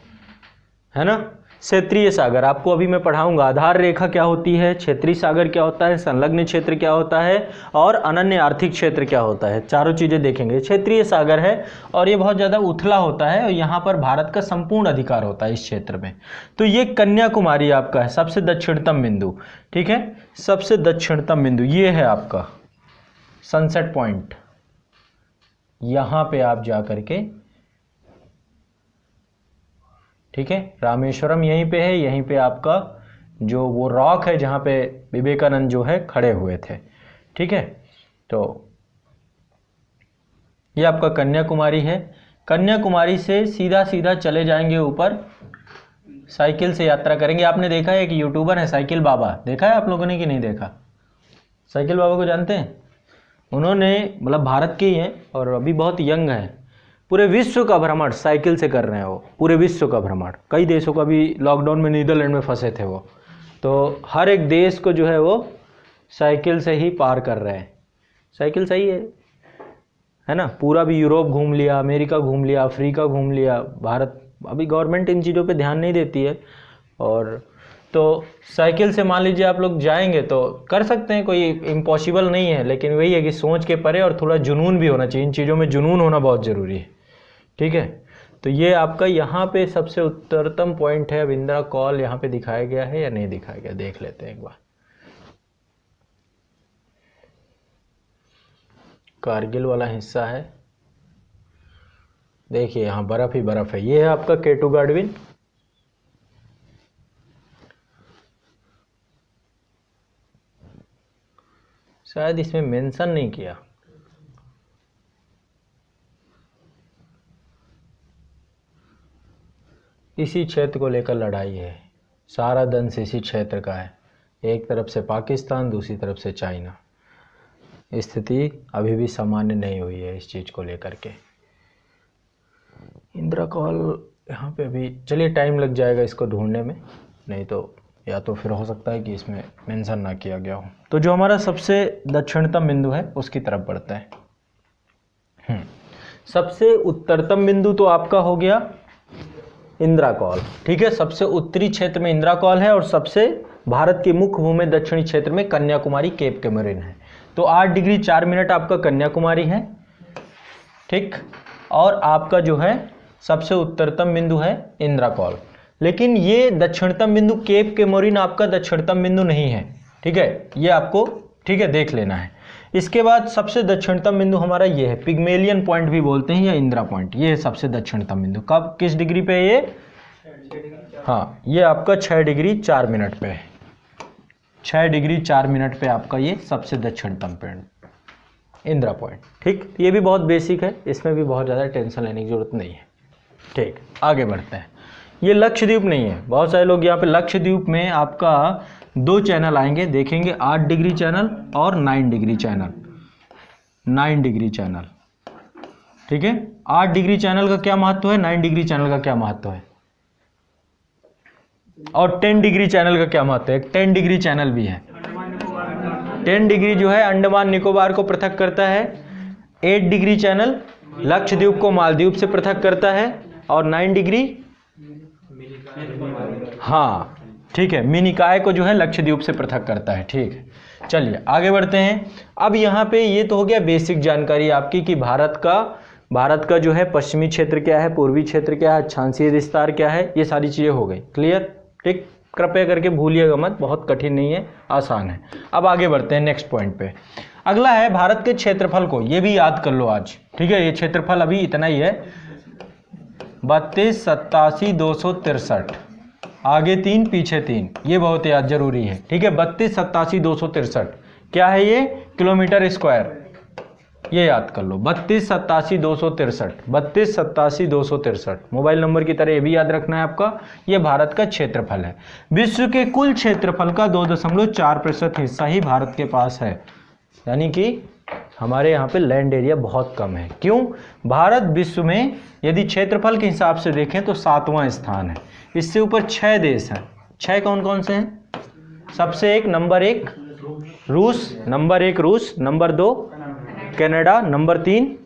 ना, क्षेत्रीय सागर। आपको अभी मैं पढ़ाऊंगा आधार रेखा क्या होती है, क्षेत्रीय सागर क्या होता है, संलग्न क्षेत्र क्या होता है और अनन्य आर्थिक क्षेत्र क्या होता है, चारों चीज़ें देखेंगे। क्षेत्रीय सागर है और ये बहुत ज़्यादा उथला होता है और यहाँ पर भारत का संपूर्ण अधिकार होता है इस क्षेत्र में। तो ये कन्याकुमारी आपका है सबसे दक्षिणतम बिंदु। ठीक है, सबसे दक्षिणतम बिंदु ये है आपका सनसेट पॉइंट, यहाँ पे आप जा करके, ठीक है, रामेश्वरम यहीं पे है, यहीं पे आपका जो वो रॉक है जहाँ पे विवेकानंद जो है खड़े हुए थे। ठीक है, तो ये आपका कन्याकुमारी है। कन्याकुमारी से सीधा सीधा चले जाएंगे ऊपर, साइकिल से यात्रा करेंगे। आपने देखा है कि यूट्यूबर है साइकिल बाबा, देखा है आप लोगों ने कि नहीं देखा? साइकिल बाबा को जानते हैं? उन्होंने मतलब भारत के ही हैं और अभी बहुत यंग है, पूरे विश्व का भ्रमण साइकिल से कर रहे हैं वो, पूरे विश्व का भ्रमण। कई देशों का भी, लॉकडाउन में नीदरलैंड में फंसे थे वो, तो हर एक देश को जो है वो साइकिल से ही पार कर रहे हैं। साइकिल सही है ना, पूरा भी यूरोप घूम लिया, अमेरिका घूम लिया, अफ्रीका घूम लिया। भारत अभी गवर्नमेंट इन चीज़ों पे ध्यान नहीं देती है, और तो साइकिल से मान लीजिए आप लोग जाएंगे तो कर सकते हैं, कोई इम्पॉसिबल नहीं है, लेकिन वही है कि सोच के परे और थोड़ा जुनून भी होना चाहिए, इन चीज़ों में जुनून होना बहुत ज़रूरी है। ठीक है, तो ये आपका यहाँ पे सबसे उत्तरतम पॉइंट है। विंद्रा कॉल यहाँ पे दिखाया गया है या नहीं दिखाया गया, देख लेते हैं एक बार। कारगिल वाला हिस्सा है, देखिए यहाँ बर्फ ही बर्फ है। ये है आपका केटू गाडविन, शायद इसमें मेंशन नहीं किया। इसी क्षेत्र को लेकर लड़ाई है, सारा दंश इसी क्षेत्र का है, एक तरफ से पाकिस्तान, दूसरी तरफ से चाइना। स्थिति अभी भी सामान्य नहीं हुई है इस चीज़ को लेकर के। इंदिरा कॉल यहाँ पे अभी, चलिए टाइम लग जाएगा इसको ढूंढने में, नहीं तो या तो फिर हो सकता है कि इसमें मेंशन ना किया गया हो। तो जो हमारा सबसे दक्षिणतम बिंदु है उसकी तरफ बढ़ते हैं। सबसे उत्तरतम बिंदु तो आपका हो गया इंदिरा कॉल। ठीक है, सबसे उत्तरी क्षेत्र में इंदिरा कॉल है और सबसे भारत के मुख्य भूमि दक्षिणी क्षेत्र में कन्याकुमारी केप केमोरिन है। तो 8 डिग्री 4 मिनट आपका कन्याकुमारी है। ठीक, और आपका जो है सबसे उत्तरतम बिंदु है इंद्राकौल। लेकिन ये दक्षिणतम बिंदु केप केमोरिन आपका दक्षिणतम बिंदु नहीं है, ठीक है, ये आपको ठीक है देख लेना है। इसके बाद सबसे दक्षिणतम बिंदु हमारा ये है, पिग्मेलियन पॉइंट भी बोलते हैं या इंदिरा पॉइंट, ये है सबसे दक्षिणतम बिंदु। कब किस डिग्री पे है ये? हाँ, ये आपका 6 डिग्री 4 मिनट पे है, 6 डिग्री 4 मिनट पे आपका ये सबसे दक्षिणतम पॉइंट इंदिरा पॉइंट। ठीक, ये भी बहुत बेसिक है, इसमें भी बहुत ज़्यादा टेंशन लेने की जरूरत नहीं है। ठीक, आगे बढ़ते हैं। ये लक्षद्वीप नहीं है, बहुत सारे लोग यहाँ पे लक्षद्वीप में आपका 2 चैनल आएंगे, देखेंगे 8 डिग्री चैनल और 9 डिग्री चैनल, 9 डिग्री चैनल, ठीक है। 8 डिग्री चैनल का क्या महत्व है, 9 डिग्री चैनल का क्या महत्व है, और 10 डिग्री चैनल का क्या महत्व है? 10 डिग्री चैनल भी है। 10 डिग्री जो है अंडमान निकोबार को पृथक करता है, 8 डिग्री चैनल लक्षद्वीप को मालदीव से पृथक करता है, और 9 डिग्री हाँ ठीक है मिनिकाय को जो है लक्षद्वीप से पृथक करता है। ठीक है, चलिए आगे बढ़ते हैं। अब यहाँ पे ये तो हो गया बेसिक जानकारी आपकी कि भारत का जो है पश्चिमी क्षेत्र क्या है, पूर्वी क्षेत्र क्या है, अक्षांशीय विस्तार क्या है, ये सारी चीज़ें हो गई क्लियर। ठीक, कृपया करके भूलिएगा मत, बहुत कठिन नहीं है, आसान है। अब आगे बढ़ते हैं नेक्स्ट पॉइंट पे। अगला है भारत के क्षेत्रफल को, ये भी याद कर लो आज, ठीक है। ये क्षेत्रफल अभी इतना ही है, 32, 87, 263, आगे 3 पीछे 3, ये बहुत याद जरूरी है। ठीक है, 32, 87, 263 क्या है ये? किलोमीटर स्क्वायर, ये याद कर लो। 32, 87, 263, 32, 87, 263 मोबाइल नंबर की तरह ये भी याद रखना है आपका। ये भारत का क्षेत्रफल है। विश्व के कुल क्षेत्रफल का 2.4% हिस्सा ही भारत के पास है, यानी कि हमारे यहाँ पे लैंड एरिया बहुत कम है। क्यों? भारत विश्व में यदि क्षेत्रफल के हिसाब से देखें तो 7वां स्थान है, इससे ऊपर 6 देश हैं। 6 कौन कौन से हैं? सबसे एक नंबर 1 रूस, नंबर 1 रूस, number 2 Canada, number 3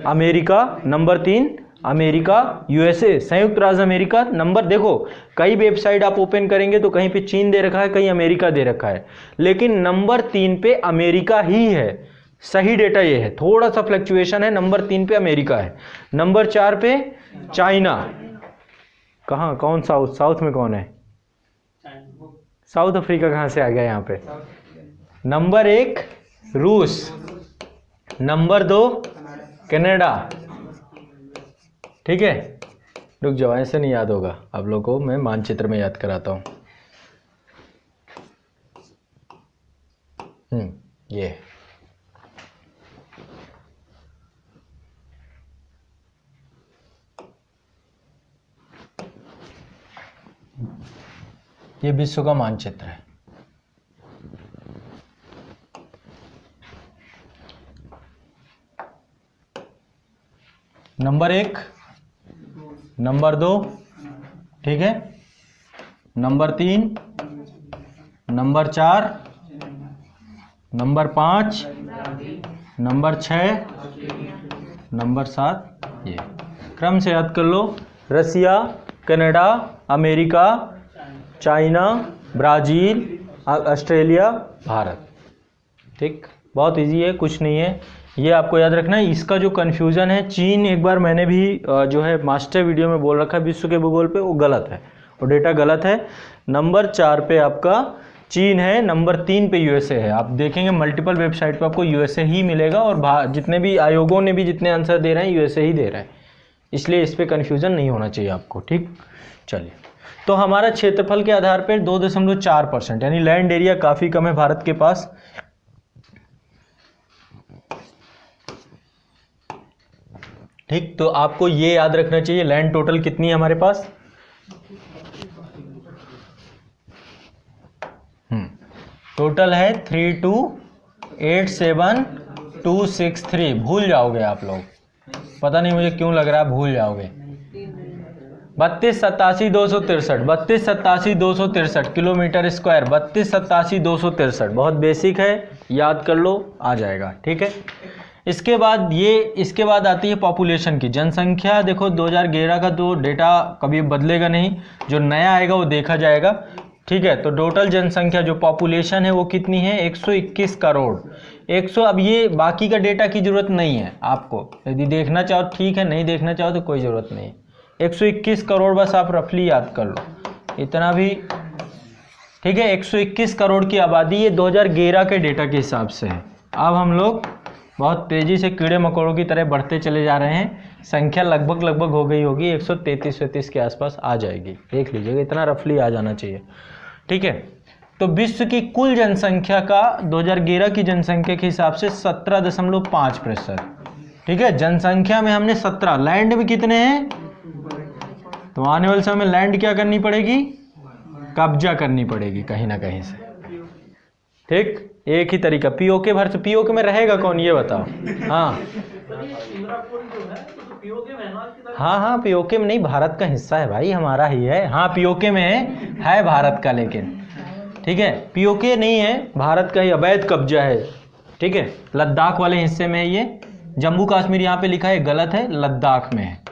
America, number 3 America USA संयुक्त राज्य अमेरिका। नंबर देखो कई वेबसाइट आप ओपन करेंगे तो कहीं पे चीन दे रखा है, कहीं अमेरिका दे रखा है, लेकिन नंबर 3 पे अमेरिका ही है। सही डेटा ये है, थोड़ा सा फ्लक्चुएशन है। नंबर 3 पे अमेरिका है, नंबर 4 पे चाइना। कहाँ, कौन साउथ में कौन है? साउथ अफ्रीका कहाँ से आ गया यहाँ पे? नंबर 1 रूस, नंबर 2 कनाडा। ठीक है, रुक जाओ, ऐसे नहीं याद होगा आप लोगों को, मैं मानचित्र में याद कराता हूँ। ये विश्व का मानचित्र है। नंबर 1, नंबर 2, ठीक है, number 3, number 4, number 5, number 6, number 7, ये क्रम से याद कर लो। Russia, Canada, America, China, Brazil, Australia, Bharat. ठीक, बहुत इजी है, कुछ नहीं है, ये आपको याद रखना है। इसका जो कन्फ्यूज़न है, चीन एक बार मैंने भी जो है मास्टर वीडियो में बोल रखा है विश्व के भूगोल पे, वो गलत है, वो डेटा गलत है। नंबर 4 पे आपका चीन है, नंबर 3 पे यूएसए है। आप देखेंगे मल्टीपल वेबसाइट पे आपको यूएसए ही मिलेगा, और जितने भी आयोगों ने भी जितने आंसर दे रहे हैं यूएसए ही दे रहा है, इसलिए इस पर कन्फ्यूज़न नहीं होना चाहिए आपको। ठीक, चलिए, तो हमारा क्षेत्रफल के आधार पर 2.4%, यानी लैंड एरिया काफ़ी कम है भारत के पास। ठीक, तो आपको ये याद रखना चाहिए लैंड टोटल कितनी है हमारे पास। टोटल है 3287263। भूल जाओगे आप लोग, पता नहीं मुझे क्यों लग रहा है भूल जाओगे। 32, 87, 263, 32, 87, 263 किलोमीटर स्क्वायर, 32, 87, 263 बहुत बेसिक है, याद कर लो, आ जाएगा। ठीक है, इसके बाद आती है पॉपुलेशन की, जनसंख्या। देखो 2011 का तो डेटा कभी बदलेगा नहीं, जो नया आएगा वो देखा जाएगा। ठीक है, तो टोटल जनसंख्या जो पॉपुलेशन है वो कितनी है? 121 करोड़। 100, अब ये बाकी का डेटा की ज़रूरत नहीं है आपको, यदि देखना चाहो ठीक है, नहीं देखना चाहो तो कोई ज़रूरत नहीं है। 121 करोड़ बस आप रफली याद कर लो, इतना भी ठीक है। 121 करोड़ की आबादी ये 2011 के डेटा के हिसाब से है। अब हम लोग बहुत तेज़ी से कीड़े मकोड़ों की तरह बढ़ते चले जा रहे हैं। संख्या लगभग हो गई होगी 133-134 के आसपास आ जाएगी, देख लीजिएगा, इतना रफली आ जाना चाहिए, ठीक है। तो विश्व की कुल जनसंख्या का 2011 की जनसंख्या के हिसाब से 17.5%, ठीक है। जनसंख्या में हमने 17, लैंड में कितने हैं, तो आने वाले समय में लैंड क्या करनी पड़ेगी, कब्जा करनी पड़ेगी कहीं ना कहीं से, ठीक। एक ही तरीका पीओके भर से, पीओके में रहेगा कौन ये बताओ। हाँ, पीओके में नहीं, भारत का हिस्सा है भाई, हमारा ही है। हाँ पीओके में है भारत का, लेकिन ठीक है पीओके नहीं है, भारत का ही अवैध कब्जा है, ठीक है। लद्दाख वाले हिस्से में है ये, जम्मू कश्मीर यहाँ पे लिखा है, गलत है, लद्दाख में है।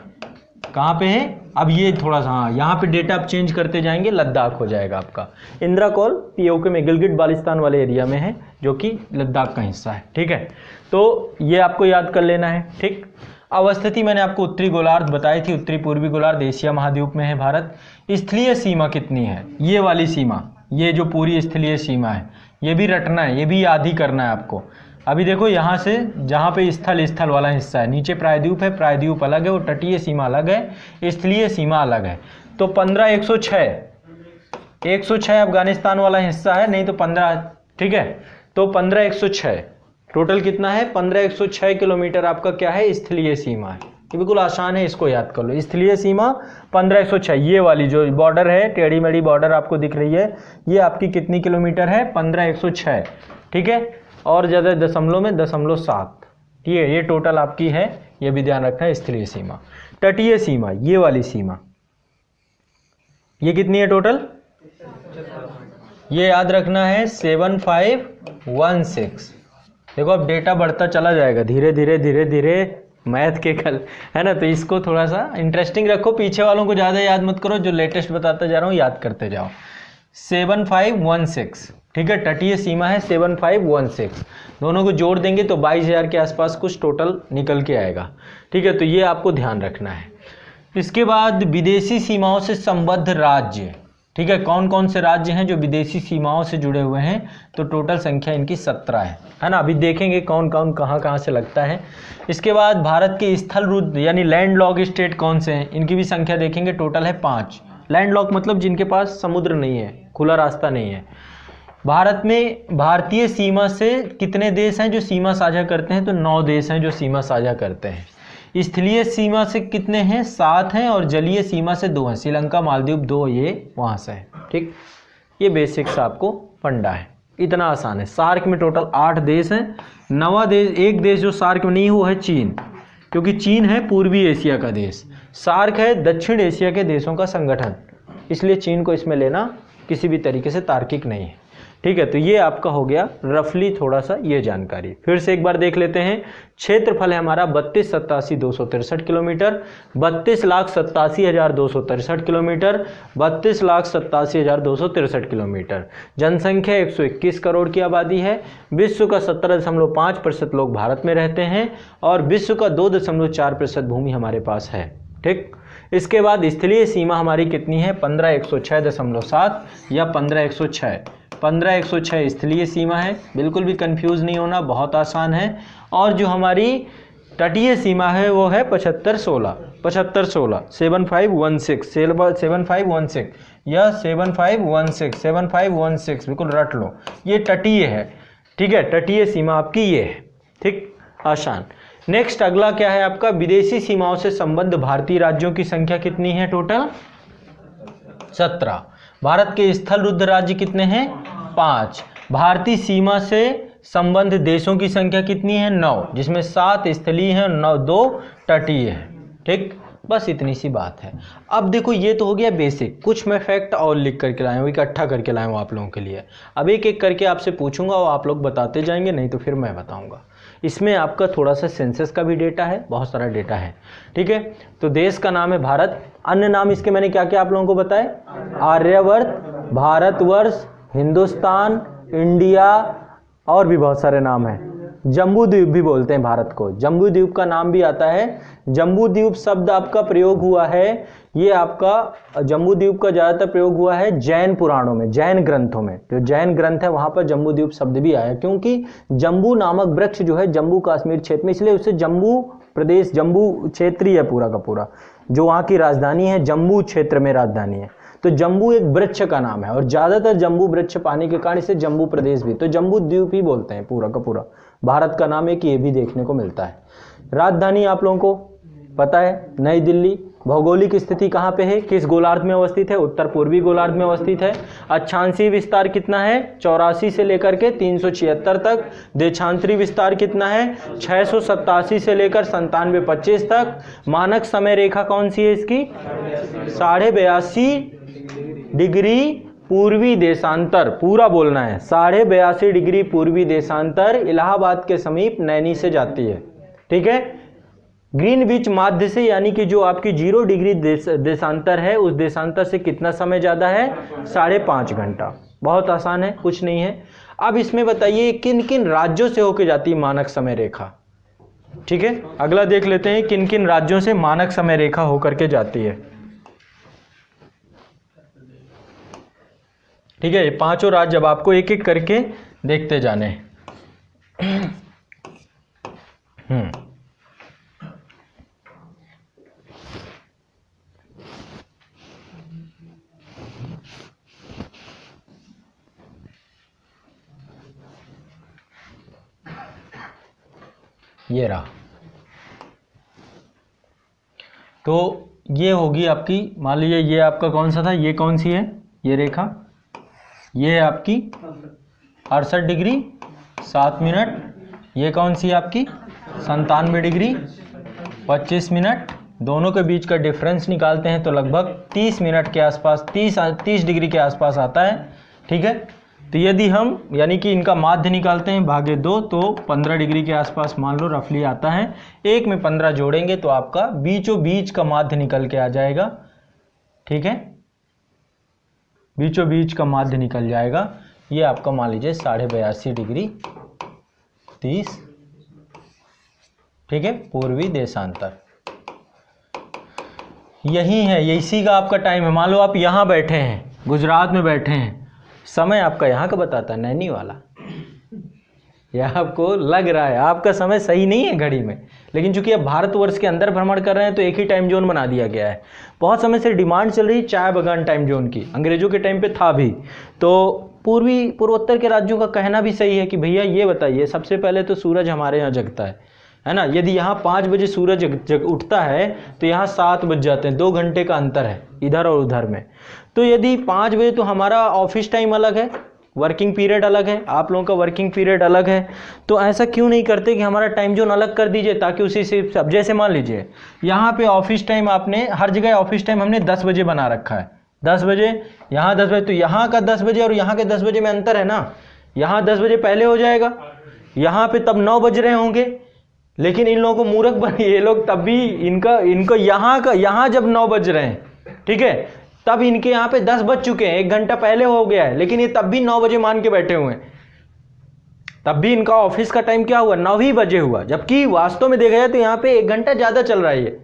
कहाँ पे है, अब ये थोड़ा सा, हाँ यहाँ पे डेटा आप चेंज करते जाएंगे, लद्दाख हो जाएगा आपका। इंदिरा कौल पीओके में गिलगिट बाल्टिस्तान वाले एरिया में है, जो कि लद्दाख का हिस्सा है, ठीक है। तो ये आपको याद कर लेना है, ठीक। अवस्थिति मैंने आपको उत्तरी गोलार्ध बताई थी, उत्तरी पूर्वी गोलार्ध एशिया महाद्वीप में है भारत। स्थलीय सीमा कितनी है, ये वाली सीमा, ये जो पूरी स्थलीय सीमा है, ये भी रटना है, ये भी याद ही करना है आपको। अभी देखो यहाँ से जहाँ पे स्थल वाला हिस्सा है, नीचे प्रायद्वीप है, प्रायद्वीप अलग है, वो तटीय सीमा अलग है, स्थलीय सीमा अलग है। तो 15,106 अफगानिस्तान वाला हिस्सा है, नहीं तो 15, ठीक है। तो 15,106 टोटल कितना है, 15,106 किलोमीटर आपका क्या है, स्थलीय सीमा है। ये बिल्कुल आसान है, इसको याद कर लो। स्थलीय सीमा 15,106, ये वाली जो बॉर्डर है, टेढ़ी मेढ़ी बॉर्डर आपको दिख रही है, ये आपकी कितनी किलोमीटर है, 15,106, ठीक है। और ज़्यादा दशमलव में 0.7, ठीक है। ये टोटल आपकी है, ये भी ध्यान रखना है। स्थलीय सीमा, तटीय सीमा, ये वाली सीमा, ये कितनी है टोटल, ये याद रखना है 7516। देखो अब डेटा बढ़ता चला जाएगा धीरे धीरे मैथ के कल, है ना। तो इसको थोड़ा सा इंटरेस्टिंग रखो, पीछे वालों को ज़्यादा याद मत करो, जो लेटेस्ट बताता जा रहा हूँ याद करते जाओ। 7516, ठीक है, तटीय सीमा है 7516, दोनों को जोड़ देंगे तो 22,000 के आसपास कुछ टोटल निकल के आएगा, ठीक है। तो ये आपको ध्यान रखना है। इसके बाद विदेशी सीमाओं से संबद्ध राज्य, ठीक है, कौन कौन से राज्य हैं जो विदेशी सीमाओं से जुड़े हुए हैं, तो टोटल संख्या इनकी 17 है ना। अभी देखेंगे कौन कौन कहाँ से लगता है। इसके बाद भारत के स्थल रुद्ध यानी लैंड लॉक स्टेट कौन से हैं, इनकी भी संख्या देखेंगे, टोटल है 5। लैंड लॉक मतलब जिनके पास समुद्र नहीं है, खुला रास्ता नहीं है। भारत में भारतीय सीमा से कितने देश हैं जो सीमा साझा करते हैं, तो 9 देश हैं जो सीमा साझा करते हैं। स्थलीय सीमा से कितने हैं, 7 हैं, और जलीय सीमा से 2 हैं, श्रीलंका मालदीव 2, ये वहाँ से है, ठीक। ये बेसिक्स आपको फंडा है, इतना आसान है। सार्क में टोटल 8 देश हैं। 9वां देश, एक देश जो सार्क में नहीं हुआ है चीन, क्योंकि चीन है पूर्वी एशिया का देश, सार्क है दक्षिण एशिया के देशों का संगठन, इसलिए चीन को इसमें लेना किसी भी तरीके से तार्किक नहीं है, ठीक है। तो ये आपका हो गया रफली थोड़ा सा ये जानकारी। फिर से एक बार देख लेते हैं। क्षेत्रफल है हमारा 32,87,263 किलोमीटर, 32,87,263 किलोमीटर, 32,87,263 किलोमीटर। जनसंख्या 121 करोड़ की आबादी है। विश्व का 17.5% लोग भारत में रहते हैं, और विश्व का 2.4% भूमि हमारे पास है, ठीक। इसके बाद स्थलीय सीमा हमारी कितनी है, 15,106.7 या 15,106, 15,106 स्थलीय सीमा है, बिल्कुल भी कंफ्यूज नहीं होना, बहुत आसान है। और जो हमारी तटीय सीमा है वो है 7516, 7516 या 7516 बिल्कुल रट लो, ये तटीय है, ठीक है। तटीय सीमा आपकी ये है, ठीक, आसान। नेक्स्ट अगला क्या है आपका, विदेशी सीमाओं से संबद्ध भारतीय राज्यों की संख्या कितनी है, टोटल 17। भारत के स्थल रुद्ध राज्य कितने हैं, 5। भारतीय सीमा से संबद्ध देशों की संख्या कितनी है, 9, जिसमें 7 स्थलीय हैं, 2 तटीय है, ठीक। बस इतनी सी बात है। अब देखो ये तो हो गया बेसिक, कुछ मैं फैक्ट और लिख करके लाया हूँ, इकट्ठा करके लाया हूँ आप लोगों के लिए। अब एक एक करके आपसे पूछूंगा और आप लोग बताते जाएंगे, नहीं तो फिर मैं बताऊंगा। इसमें आपका थोड़ा सा सेंसस का भी डेटा है, बहुत सारा डेटा है, ठीक है। तो देश का नाम है भारत, अन्य नाम इसके मैंने क्या क्या आप लोगों को बताए, आर्यवर्त, भारतवर्ष, हिंदुस्तान, इंडिया, और भी बहुत सारे नाम हैं, जम्बू द्वीप भी बोलते हैं भारत को, जम्बू द्वीप का नाम भी आता है। जम्बू द्वीप शब्द आपका प्रयोग हुआ है, ये आपका जम्बू द्वीप का ज़्यादातर प्रयोग हुआ है जैन पुराणों में, जैन ग्रंथों में, जो जैन ग्रंथ है वहाँ पर जम्बू द्वीप शब्द भी आया, क्योंकि जम्बू नामक वृक्ष जो है जम्मू कश्मीर क्षेत्र में, इसलिए उसे जम्बू प्रदेश, जम्बू क्षेत्र ही है पूरा का पूरा, जो वहाँ की राजधानी है जम्मू क्षेत्र में राजधानी है। तो जम्बू एक वृक्ष का नाम है और ज़्यादातर जम्बू वृक्ष पाने के कारण इसे जम्बू प्रदेश भी, तो जम्बू द्वीप ही बोलते हैं पूरा का पूरा। भारत का नाम है कि ये भी देखने को मिलता है। राजधानी आप लोगों को पता है नई दिल्ली। भौगोलिक स्थिति कहाँ पे है, किस गोलार्ध में अवस्थित है, उत्तर पूर्वी गोलार्ध में अवस्थित है। अक्षांशीय विस्तार कितना है, 84 से लेकर के 376 तक। देशांतरी विस्तार कितना है, 687 से लेकर 9725 तक। मानक समय रेखा कौन सी है इसकी, 82.5 डिग्री पूर्वी देशांतर, पूरा बोलना है, 82.5 डिग्री पूर्वी देशांतर इलाहाबाद के समीप नैनी से जाती है। ठीक है, ग्रीनविच माध्य से, यानी कि जो आपकी 0 डिग्री देशांतर है, उस देशांतर से कितना समय ज़्यादा है, 5.5 घंटा। बहुत आसान है, कुछ नहीं है। अब इसमें बताइए किन किन राज्यों से होके जाती है मानक समय रेखा। ठीक है, अगला देख लेते हैं किन किन राज्यों से मानक समय रेखा होकर के जाती है। ठीक है, ये पांचों राज्य अब आपको एक एक करके देखते जाने। ये रहा, तो ये होगी आपकी, मान लीजिए ये आपका कौन सा था, ये कौन सी है, ये रेखा, ये है आपकी 68 डिग्री 7 मिनट। ये कौन सी है आपकी 97 डिग्री 25 मिनट। दोनों के बीच का डिफरेंस निकालते हैं तो लगभग 30 मिनट के आसपास, 30 डिग्री के आसपास आता है। ठीक है, तो यदि हम यानी कि इनका माध्य निकालते हैं भागे 2, तो 15 डिग्री के आसपास मान लो रफली आता है। एक में 15 जोड़ेंगे तो आपका बीचों बीच का माध्य निकल के आ जाएगा। ठीक है, बीचों बीच का माध्य निकल जाएगा। ये आपका मान लीजिए 82.5 डिग्री 30। ठीक है, पूर्वी देशांतर यही है, इसी का आपका टाइम है। मान लो आप यहाँ बैठे हैं, गुजरात में बैठे हैं, समय आपका यहाँ का बताता है, नैनी वाला। यह आपको लग रहा है आपका समय सही नहीं है घड़ी में, लेकिन चूंकि अब भारतवर्ष के अंदर भ्रमण कर रहे हैं तो एक ही टाइम जोन बना दिया गया है। बहुत समय से डिमांड चल रही चाय बगान टाइम जोन की, अंग्रेजों के टाइम पे था भी। तो पूर्वोत्तर के राज्यों का कहना भी सही है कि भैया ये बताइए, सबसे पहले तो सूरज हमारे यहाँ जगता है ना। यदि यहाँ 5 बजे सूरज उठता है तो यहाँ 7 बज जाते हैं, 2 घंटे का अंतर है इधर और उधर में। तो यदि 5 बजे, तो हमारा ऑफिस टाइम अलग है, वर्किंग पीरियड अलग है, आप लोगों का वर्किंग पीरियड अलग है। तो ऐसा क्यों नहीं करते कि हमारा टाइम जोन अलग कर दीजिए, ताकि उसी से अब जैसे मान लीजिए यहाँ पे ऑफिस टाइम, आपने हर जगह ऑफिस टाइम हमने 10 बजे बना रखा है, 10 बजे, यहाँ 10 बजे, तो यहाँ का 10 बजे और यहाँ के 10 बजे में अंतर है ना। यहाँ 10 बजे पहले हो जाएगा, यहाँ पे तब 9 बज रहे होंगे, लेकिन इन लोगों को मूर्ख बने ये लोग, तब भी इनको यहाँ जब 9 बज रहे हैं, ठीक है, तब इनके यहाँ पे 10 बज चुके हैं, 1 घंटा पहले हो गया है, लेकिन ये तब भी 9 बजे मान के बैठे हुए हैं। तब भी इनका ऑफिस का टाइम क्या हुआ, 9 ही बजे हुआ, जबकि वास्तव में देखा जाए तो यहाँ पे 1 घंटा ज़्यादा चल रहा है ये।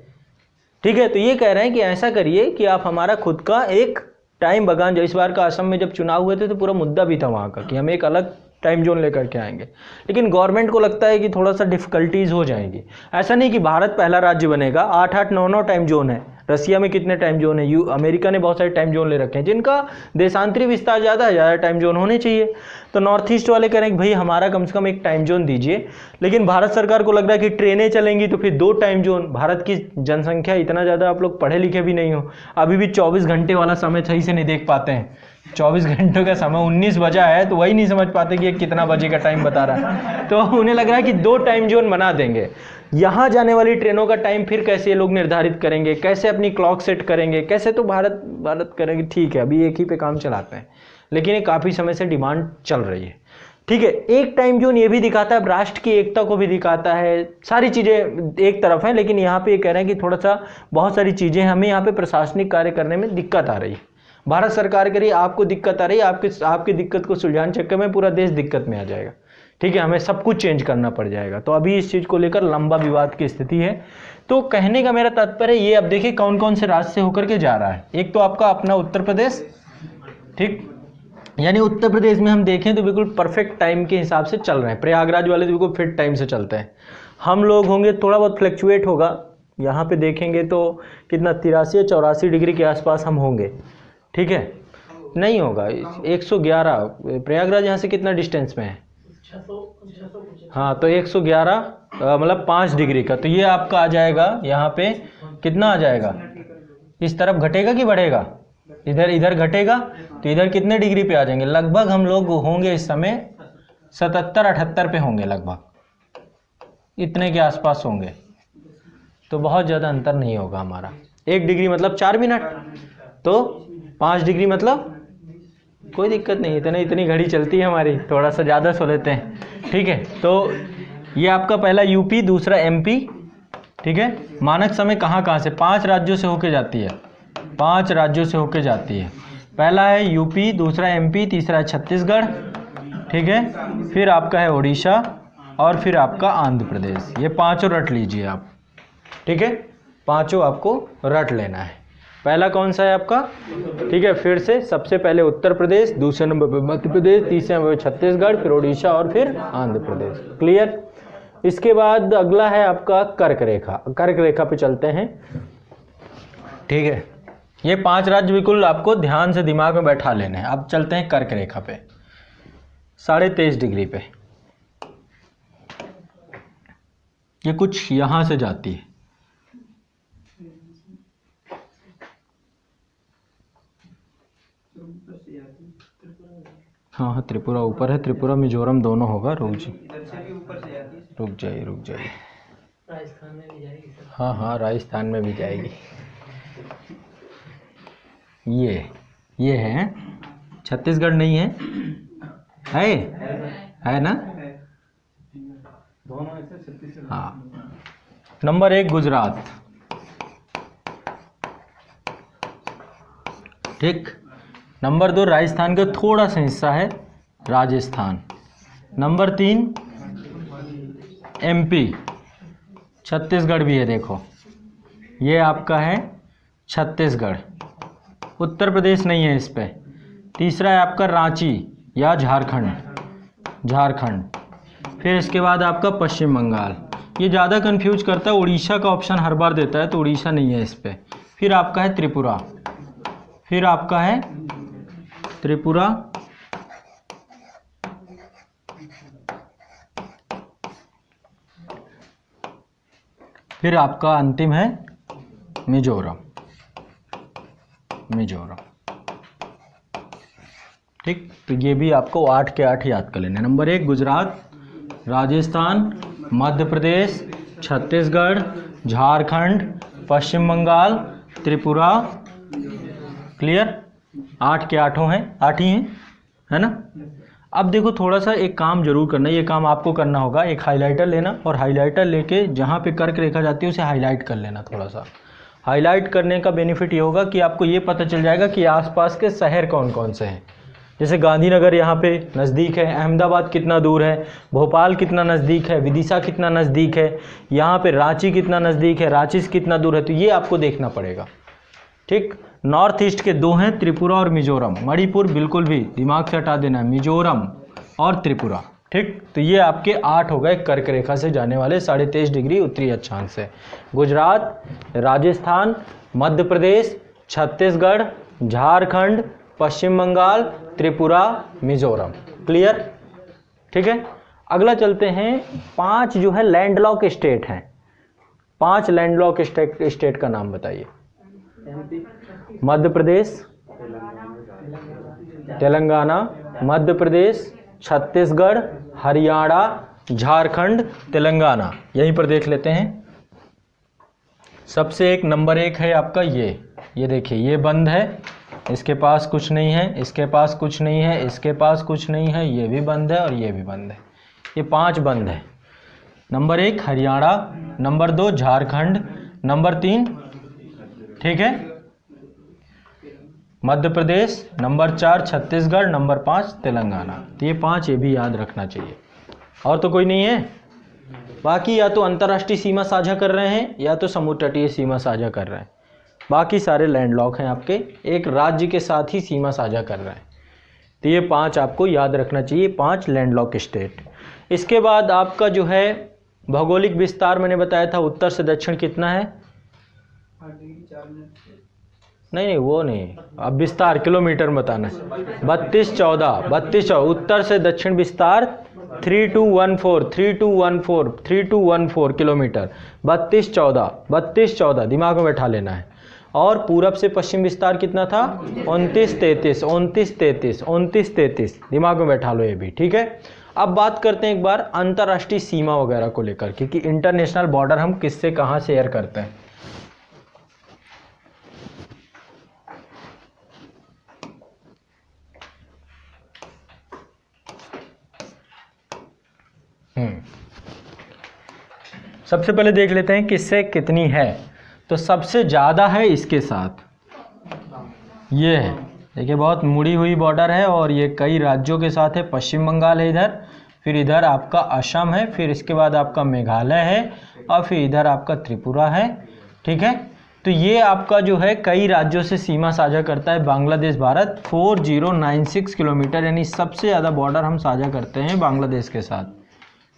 ठीक है, तो ये कह रहे हैं कि ऐसा करिए कि आप हमारा खुद का एक टाइम बगान, जो इस बार का असम में जब चुनाव हुए थे तो पूरा मुद्दा भी था वहाँ का कि हम एक अलग टाइम जोन लेकर के आएंगे, लेकिन गवर्नमेंट को लगता है कि थोड़ा सा डिफ़िकल्टीज़ हो जाएंगी। ऐसा नहीं कि भारत पहला राज्य बनेगा, 8-8, 9-9 टाइम जोन है। रसिया में कितने टाइम जोन है, अमेरिका ने बहुत सारे टाइम जोन ले रखे हैं, जिनका देशांतरी विस्तार ज़्यादा है, ज़्यादा टाइम जोन होने चाहिए। तो नॉर्थ ईस्ट वाले कह रहे हैं कि भाई हमारा कम से कम एक टाइम जोन दीजिए, लेकिन भारत सरकार को लग रहा है कि ट्रेनें चलेंगी तो फिर 2 टाइम जोन। भारत की जनसंख्या इतना ज़्यादा, आप लोग पढ़े लिखे भी नहीं हो, अभी भी 24 घंटे वाला समय सही से नहीं देख पाते हैं। 24 घंटों का समय 19 बजा है तो वही नहीं समझ पाते कि ये कितना बजे का टाइम बता रहा है। तो उन्हें लग रहा है कि 2 टाइम जोन बना देंगे। यहाँ जाने वाली ट्रेनों का टाइम फिर कैसे ये लोग निर्धारित करेंगे, कैसे अपनी क्लॉक सेट करेंगे, कैसे, तो भारत करेंगे। ठीक है, अभी एक ही पे काम चलाते हैं, लेकिन ये काफ़ी समय से डिमांड चल रही है। ठीक है, एक टाइम जोन ये भी दिखाता है, राष्ट्र की एकता को भी दिखाता है, सारी चीज़ें एक तरफ हैं, लेकिन यहाँ पे ये कह रहे हैं कि थोड़ा सा बहुत सारी चीज़ें हमें यहाँ पे प्रशासनिक कार्य करने में दिक्कत आ रही है। भारत सरकार करिए, आपको दिक्कत आ रही है, आपकी दिक्कत को सुलझाने चक्कर में पूरा देश दिक्कत में आ जाएगा। ठीक है, हमें सब कुछ चेंज करना पड़ जाएगा। तो अभी इस चीज़ को लेकर लंबा विवाद की स्थिति है। तो कहने का मेरा तात्पर्य ये, अब देखिए कौन कौन से राज्य से होकर के जा रहा है। एक तो आपका अपना उत्तर प्रदेश, ठीक, यानी उत्तर प्रदेश में हम देखें तो बिल्कुल परफेक्ट टाइम के हिसाब से चल रहे हैं। प्रयागराज वाले तो बिल्कुल फिट टाइम से चलते हैं। हम लोग होंगे थोड़ा बहुत फ्लक्चुएट होगा, यहाँ पे देखेंगे तो कितना 83 या 84 डिग्री के आसपास हम होंगे, ठीक है, नहीं होगा 111। प्रयागराज यहाँ से कितना डिस्टेंस में है, हाँ, तो 111 मतलब 5 डिग्री का। तो ये आपका आ जाएगा यहाँ पे कितना आ जाएगा, इस तरफ घटेगा कि बढ़ेगा, इधर घटेगा, तो इधर कितने डिग्री पे आ जाएंगे, लगभग हम लोग होंगे इस समय 77-78 पे होंगे, लगभग इतने के आसपास होंगे। तो बहुत ज़्यादा अंतर नहीं होगा हमारा। 1 डिग्री मतलब 4 मिनट, तो 5 डिग्री मतलब कोई दिक्कत नहीं, इतनी घड़ी चलती है हमारी, थोड़ा सा ज़्यादा सो लेते हैं, ठीक है। तो ये आपका पहला यूपी, दूसरा एमपी, ठीक है। मानक समय कहाँ से, 5 राज्यों से होके जाती है, 5 राज्यों से होके जाती है। पहला है यूपी, दूसरा एमपी, तीसरा है छत्तीसगढ़, ठीक है, फिर आपका है उड़ीसा और फिर आपका आंध्र प्रदेश। ये 5 रट लीजिए आप, ठीक है, 5 आपको रट लेना है। पहला कौन सा है आपका, ठीक है, फिर से सबसे पहले उत्तर प्रदेश, दूसरे नंबर पे मध्य प्रदेश, तीसरे नंबर पे छत्तीसगढ़, फिर उड़ीसा और फिर आंध्र प्रदेश। क्लियर। इसके बाद अगला है आपका कर्क रेखा। कर्क रेखा पे चलते हैं, ठीक है। ये 5 राज्य बिल्कुल आपको ध्यान से दिमाग में बैठा लेने हैं। अब चलते हैं कर्क रेखा पे, 23.5 डिग्री पे। ये कुछ यहां से जाती है, हाँ, त्रिपुरा ऊपर है, त्रिपुरा मिजोरम दोनों होगा। रुक जाइए राजस्थान में भी जाएगी, हाँ, राजस्थान में भी जाएगी। ये है, छत्तीसगढ़ नहीं है, है ना, हाँ। नंबर 1 गुजरात, ठीक। नंबर 2 राजस्थान का थोड़ा सा हिस्सा है राजस्थान। नंबर 3 एमपी, छत्तीसगढ़ भी है, देखो ये आपका है छत्तीसगढ़, उत्तर प्रदेश नहीं है इस पे। तीसरा है आपका रांची या झारखंड। फिर इसके बाद आपका पश्चिम बंगाल। ये ज़्यादा कंफ्यूज करता है, उड़ीसा का ऑप्शन हर बार देता है, तो उड़ीसा नहीं है इस पे। फिर आपका है त्रिपुरा, फिर आपका है त्रिपुरा, फिर आपका अंतिम है मिजोरम, ठीक। तो ये भी आपको 8 के 8 याद कर लेने। नंबर 1 गुजरात, राजस्थान, मध्य प्रदेश, छत्तीसगढ़, झारखंड, पश्चिम बंगाल, त्रिपुरा। क्लियर। 8 के 8 हैं, 8 ही हैं, है ना। अब देखो थोड़ा सा एक काम जरूर करना, ये काम आपको करना होगा। एक हाइलाइटर लेना और हाइलाइटर लेके जहाँ पे कर्क रेखा जाती है उसे हाईलाइट कर लेना। थोड़ा सा हाईलाइट करने का बेनिफिट ये होगा कि आपको ये पता चल जाएगा कि आसपास के शहर कौन कौन से हैं। जैसे गांधीनगर यहाँ पे नज़दीक है, अहमदाबाद कितना दूर है, भोपाल कितना नज़दीक है, विदिशा कितना नज़दीक है, यहाँ पे रांची कितना नज़दीक है, रांची से कितना दूर है, तो ये आपको देखना पड़ेगा, ठीक। नॉर्थ ईस्ट के 2 हैं, त्रिपुरा और मिजोरम। मणिपुर बिल्कुल भी दिमाग से हटा देना है, मिजोरम और त्रिपुरा, ठीक। तो ये आपके 8 हो गए कर्क रेखा से जाने वाले 23.5 डिग्री उत्तरी अक्षांश से। गुजरात, राजस्थान, मध्य प्रदेश, छत्तीसगढ़, झारखंड, पश्चिम बंगाल, त्रिपुरा, मिजोरम। क्लियर, ठीक है। अगला चलते हैं 5 जो है लैंडलॉक स्टेट हैं। 5 लैंडलॉक स्टेट का नाम बताइए। मध्य प्रदेश, तेलंगाना, मध्य प्रदेश, छत्तीसगढ़, हरियाणा, झारखंड, तेलंगाना। यहीं पर देख लेते हैं। सबसे एक नंबर 1 है आपका ये देखिए, ये बंद है, इसके पास कुछ नहीं है, इसके पास कुछ नहीं है, इसके पास कुछ नहीं है, ये भी बंद है और ये भी बंद है। ये 5 बंद है। Number 1 Haryana, number 2 Jharkhand, number 3 ठीक है मध्य प्रदेश, नंबर 4 छत्तीसगढ़, नंबर 5 तेलंगाना। तो ये 5 ये भी याद रखना चाहिए। और तो कोई नहीं है। बाकी या तो अंतर्राष्ट्रीय सीमा साझा कर रहे हैं या तो समुद्र तटीय सीमा साझा कर रहे हैं, बाकी सारे लैंडलॉक हैं आपके, एक राज्य के साथ ही सीमा साझा कर रहे हैं। तो ये 5 आपको याद रखना चाहिए, 5 लैंडलॉक स्टेट। इसके बाद आपका जो है भौगोलिक विस्तार मैंने बताया था, उत्तर से दक्षिण कितना है, नहीं वो नहीं, अब विस्तार किलोमीटर बताना है। 3214 उत्तर से दक्षिण विस्तार 3214 किलोमीटर। 3214 दिमाग में बैठा लेना है। और पूरब से पश्चिम विस्तार कितना था, 2933 दिमाग में बैठा लो ये भी, ठीक है। अब बात करते हैं एक बार अंतर्राष्ट्रीय सीमा वगैरह को लेकर के कि इंटरनेशनल बॉर्डर हम किससे कहाँ शेयर करते हैं। सबसे पहले देख लेते हैं किससे कितनी है। तो सबसे ज़्यादा है इसके साथ, ये है, देखिए बहुत मुड़ी हुई बॉर्डर है और ये कई राज्यों के साथ है। पश्चिम बंगाल है इधर, फिर इधर आपका असम है, फिर इसके बाद आपका मेघालय है और फिर इधर आपका त्रिपुरा है, ठीक है। तो ये आपका जो है कई राज्यों से सीमा साझा करता है बांग्लादेश भारत। 4096 किलोमीटर, यानी सबसे ज़्यादा बॉर्डर हम साझा करते हैं बांग्लादेश के साथ,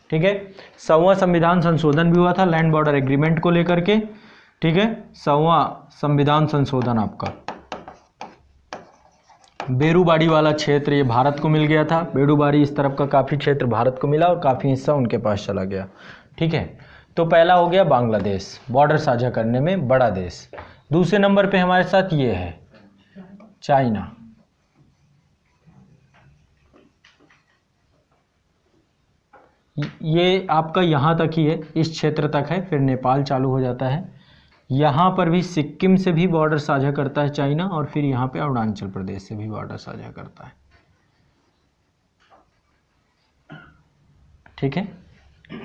ठीक है। 100वां संविधान संशोधन भी हुआ था लैंड बॉर्डर एग्रीमेंट को लेकर के, ठीक है। 100वां संविधान संशोधन आपका, बेरूबाड़ी वाला क्षेत्र ये भारत को मिल गया था। बेरूबाड़ी इस तरफ का काफ़ी क्षेत्र भारत को मिला और काफ़ी हिस्सा उनके पास चला गया, ठीक है। तो पहला हो गया बांग्लादेश, बॉर्डर साझा करने में बड़ा देश। दूसरे नंबर पे हमारे साथ ये है चाइना, ये आपका यहाँ तक ही है, इस क्षेत्र तक है, फिर नेपाल चालू हो जाता है। यहाँ पर भी सिक्किम से भी बॉर्डर साझा करता है चाइना, और फिर यहाँ पे अरुणाचल प्रदेश से भी बॉर्डर साझा करता है, ठीक है।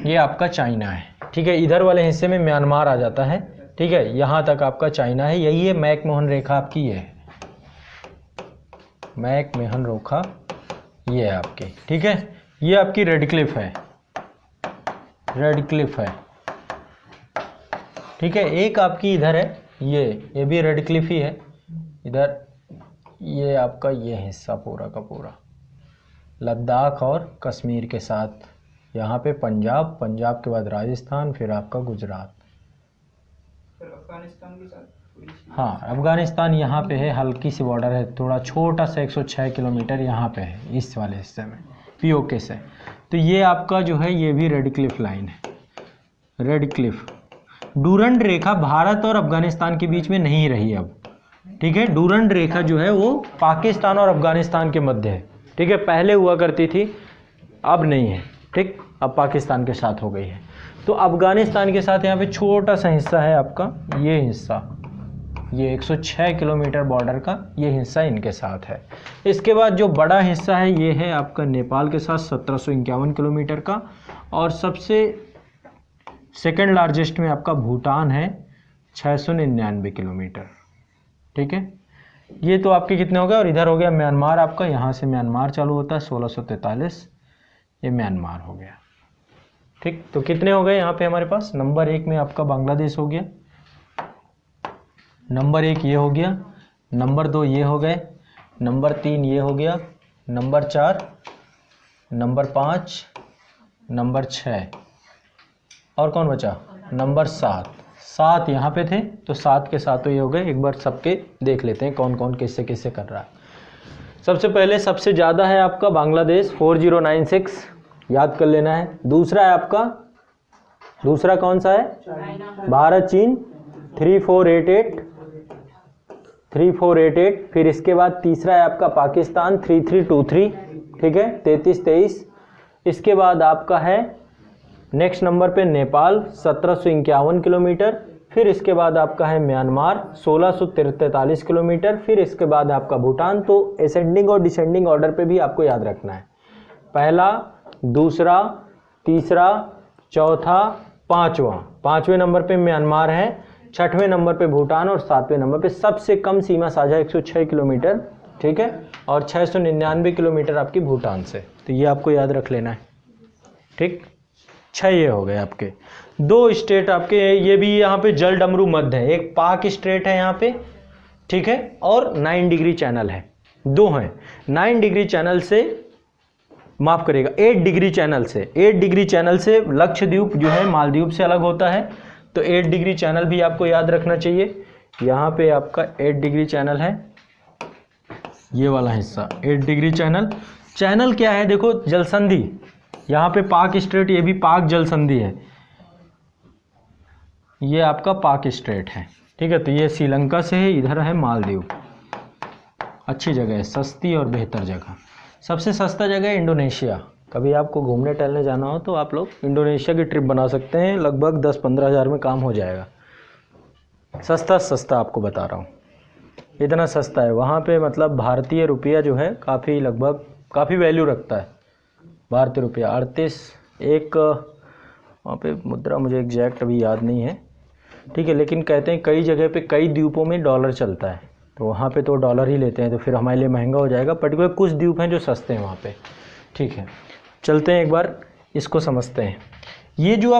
ये आपका चाइना है, ठीक है। इधर वाले हिस्से में म्यांमार आ जाता है, ठीक है। यहाँ तक आपका चाइना है, यही है मैकमोहन रेखा आपकी, ये है मैकमोहन रेखा, ये है आपकी, ठीक है। ये आपकी रेड क्लिफ है, रेड क्लिफ है, ठीक है। एक आपकी इधर है, ये भी रेड क्लिफ ही है इधर। ये आपका ये हिस्सा पूरा का पूरा लद्दाख और कश्मीर के साथ, यहाँ पे पंजाब, पंजाब के बाद राजस्थान, फिर आपका गुजरात, फिर अफगानिस्तान के साथ। हाँ, अफगानिस्तान यहाँ पे है, हल्की सी बॉर्डर है, थोड़ा छोटा सा 106 किलोमीटर यहाँ पे है इस वाले हिस्से में पीओके से। तो ये आपका जो है ये भी रेड क्लिफ लाइन है, रेड क्लिफ। डूरंड रेखा भारत और अफगानिस्तान के बीच में नहीं रही अब, ठीक है। डूरंड रेखा जो है वो पाकिस्तान और अफगानिस्तान के मध्य है, ठीक है। पहले हुआ करती थी, अब नहीं है, ठीक, अब पाकिस्तान के साथ हो गई है। तो अफगानिस्तान के साथ यहाँ पे छोटा सा हिस्सा है आपका, ये हिस्सा, ये 106 किलोमीटर बॉर्डर का ये हिस्सा इनके साथ है। इसके बाद जो बड़ा हिस्सा है ये है आपका नेपाल के साथ 1751 किलोमीटर का, और सबसे सेकंड लार्जेस्ट में आपका भूटान है 699 किलोमीटर, ठीक है। ये तो आपके कितने हो गए। और इधर हो गया म्यांमार आपका, यहाँ से म्यांमार चालू होता है 1643, ये म्यांमार हो गया, ठीक। तो कितने हो गए यहाँ पे हमारे पास। नंबर 1 में आपका बांग्लादेश हो गया, नंबर 1 ये हो गया, नंबर 2 ये हो गए, नंबर 3 ये हो गया, नंबर 4, नंबर 5, नंबर 6, और कौन बचा, नंबर 7 यहाँ पे थे। तो 7 के 7 ये हो गए। एक बार सबके देख लेते हैं कौन कौन किससे किससे कर रहा है। सबसे पहले सबसे ज़्यादा है आपका बांग्लादेश 4096, याद कर लेना है। दूसरा है आपका, दूसरा कौन सा है, भारत चीन 3488। फिर इसके बाद तीसरा है आपका पाकिस्तान 3323, ठीक है, 3323। इसके बाद आपका है नेक्स्ट नंबर पे नेपाल 1751 किलोमीटर। फिर इसके बाद आपका है म्यांमार 1643 किलोमीटर। फिर इसके बाद आपका भूटान। तो असेंडिंग और डिसेंडिंग ऑर्डर पे भी आपको याद रखना है, पहला, दूसरा, तीसरा, चौथा, पाँचवें नंबर पे म्यांमार है, 6वें नंबर पे भूटान और 7वें नंबर पे सबसे कम सीमा साझा 106 किलोमीटर, ठीक है, और 699 किलोमीटर आपकी भूटान से। तो ये आपको याद रख लेना है। ठीक, 6 ये हो गए आपके। 2 स्टेट आपके, ये भी यहाँ पे जल डमरू मध्य है, एक पाक स्ट्रेट है यहाँ पे, ठीक है, और 9 डिग्री चैनल है, 2 हैं। 9 डिग्री चैनल से, माफ करेगा 8 डिग्री चैनल से, 8 डिग्री चैनल से लक्षद्वीप जो है मालदीव से अलग होता है, तो 8 डिग्री चैनल भी आपको याद रखना चाहिए। यहाँ पे आपका 8 डिग्री चैनल है, ये वाला हिस्सा 8 डिग्री चैनल। चैनल क्या है देखो, जलसंधि, यहाँ पे पाक स्ट्रेट, ये भी पाक जलसंधि है, ये आपका पाक स्ट्रेट है, ठीक है। तो ये श्रीलंका से है, इधर है मालदीव। अच्छी जगह है, सस्ती और बेहतर जगह। सबसे सस्ता जगह है इंडोनेशिया। कभी आपको घूमने टहलने जाना हो तो आप लोग इंडोनेशिया की ट्रिप बना सकते हैं, लगभग 10-15 हज़ार में काम हो जाएगा। सस्ता आपको बता रहा हूँ, इतना सस्ता है वहाँ पे। मतलब भारतीय रुपया जो है काफ़ी, लगभग काफ़ी वैल्यू रखता है भारतीय रुपया। 38 एक वहाँ पे मुद्रा, मुझे एग्जैक्ट अभी याद नहीं है, ठीक है, लेकिन कहते हैं कई जगह पे, कई द्वीपों में डॉलर चलता है, तो वहाँ पे तो डॉलर ही लेते हैं, तो फिर हमारे लिए महंगा हो जाएगा। पर्टिकुलर कुछ द्वीप हैं जो सस्ते हैं वहाँ पे, ठीक है। चलते हैं एक बार इसको समझते हैं। ये जो आप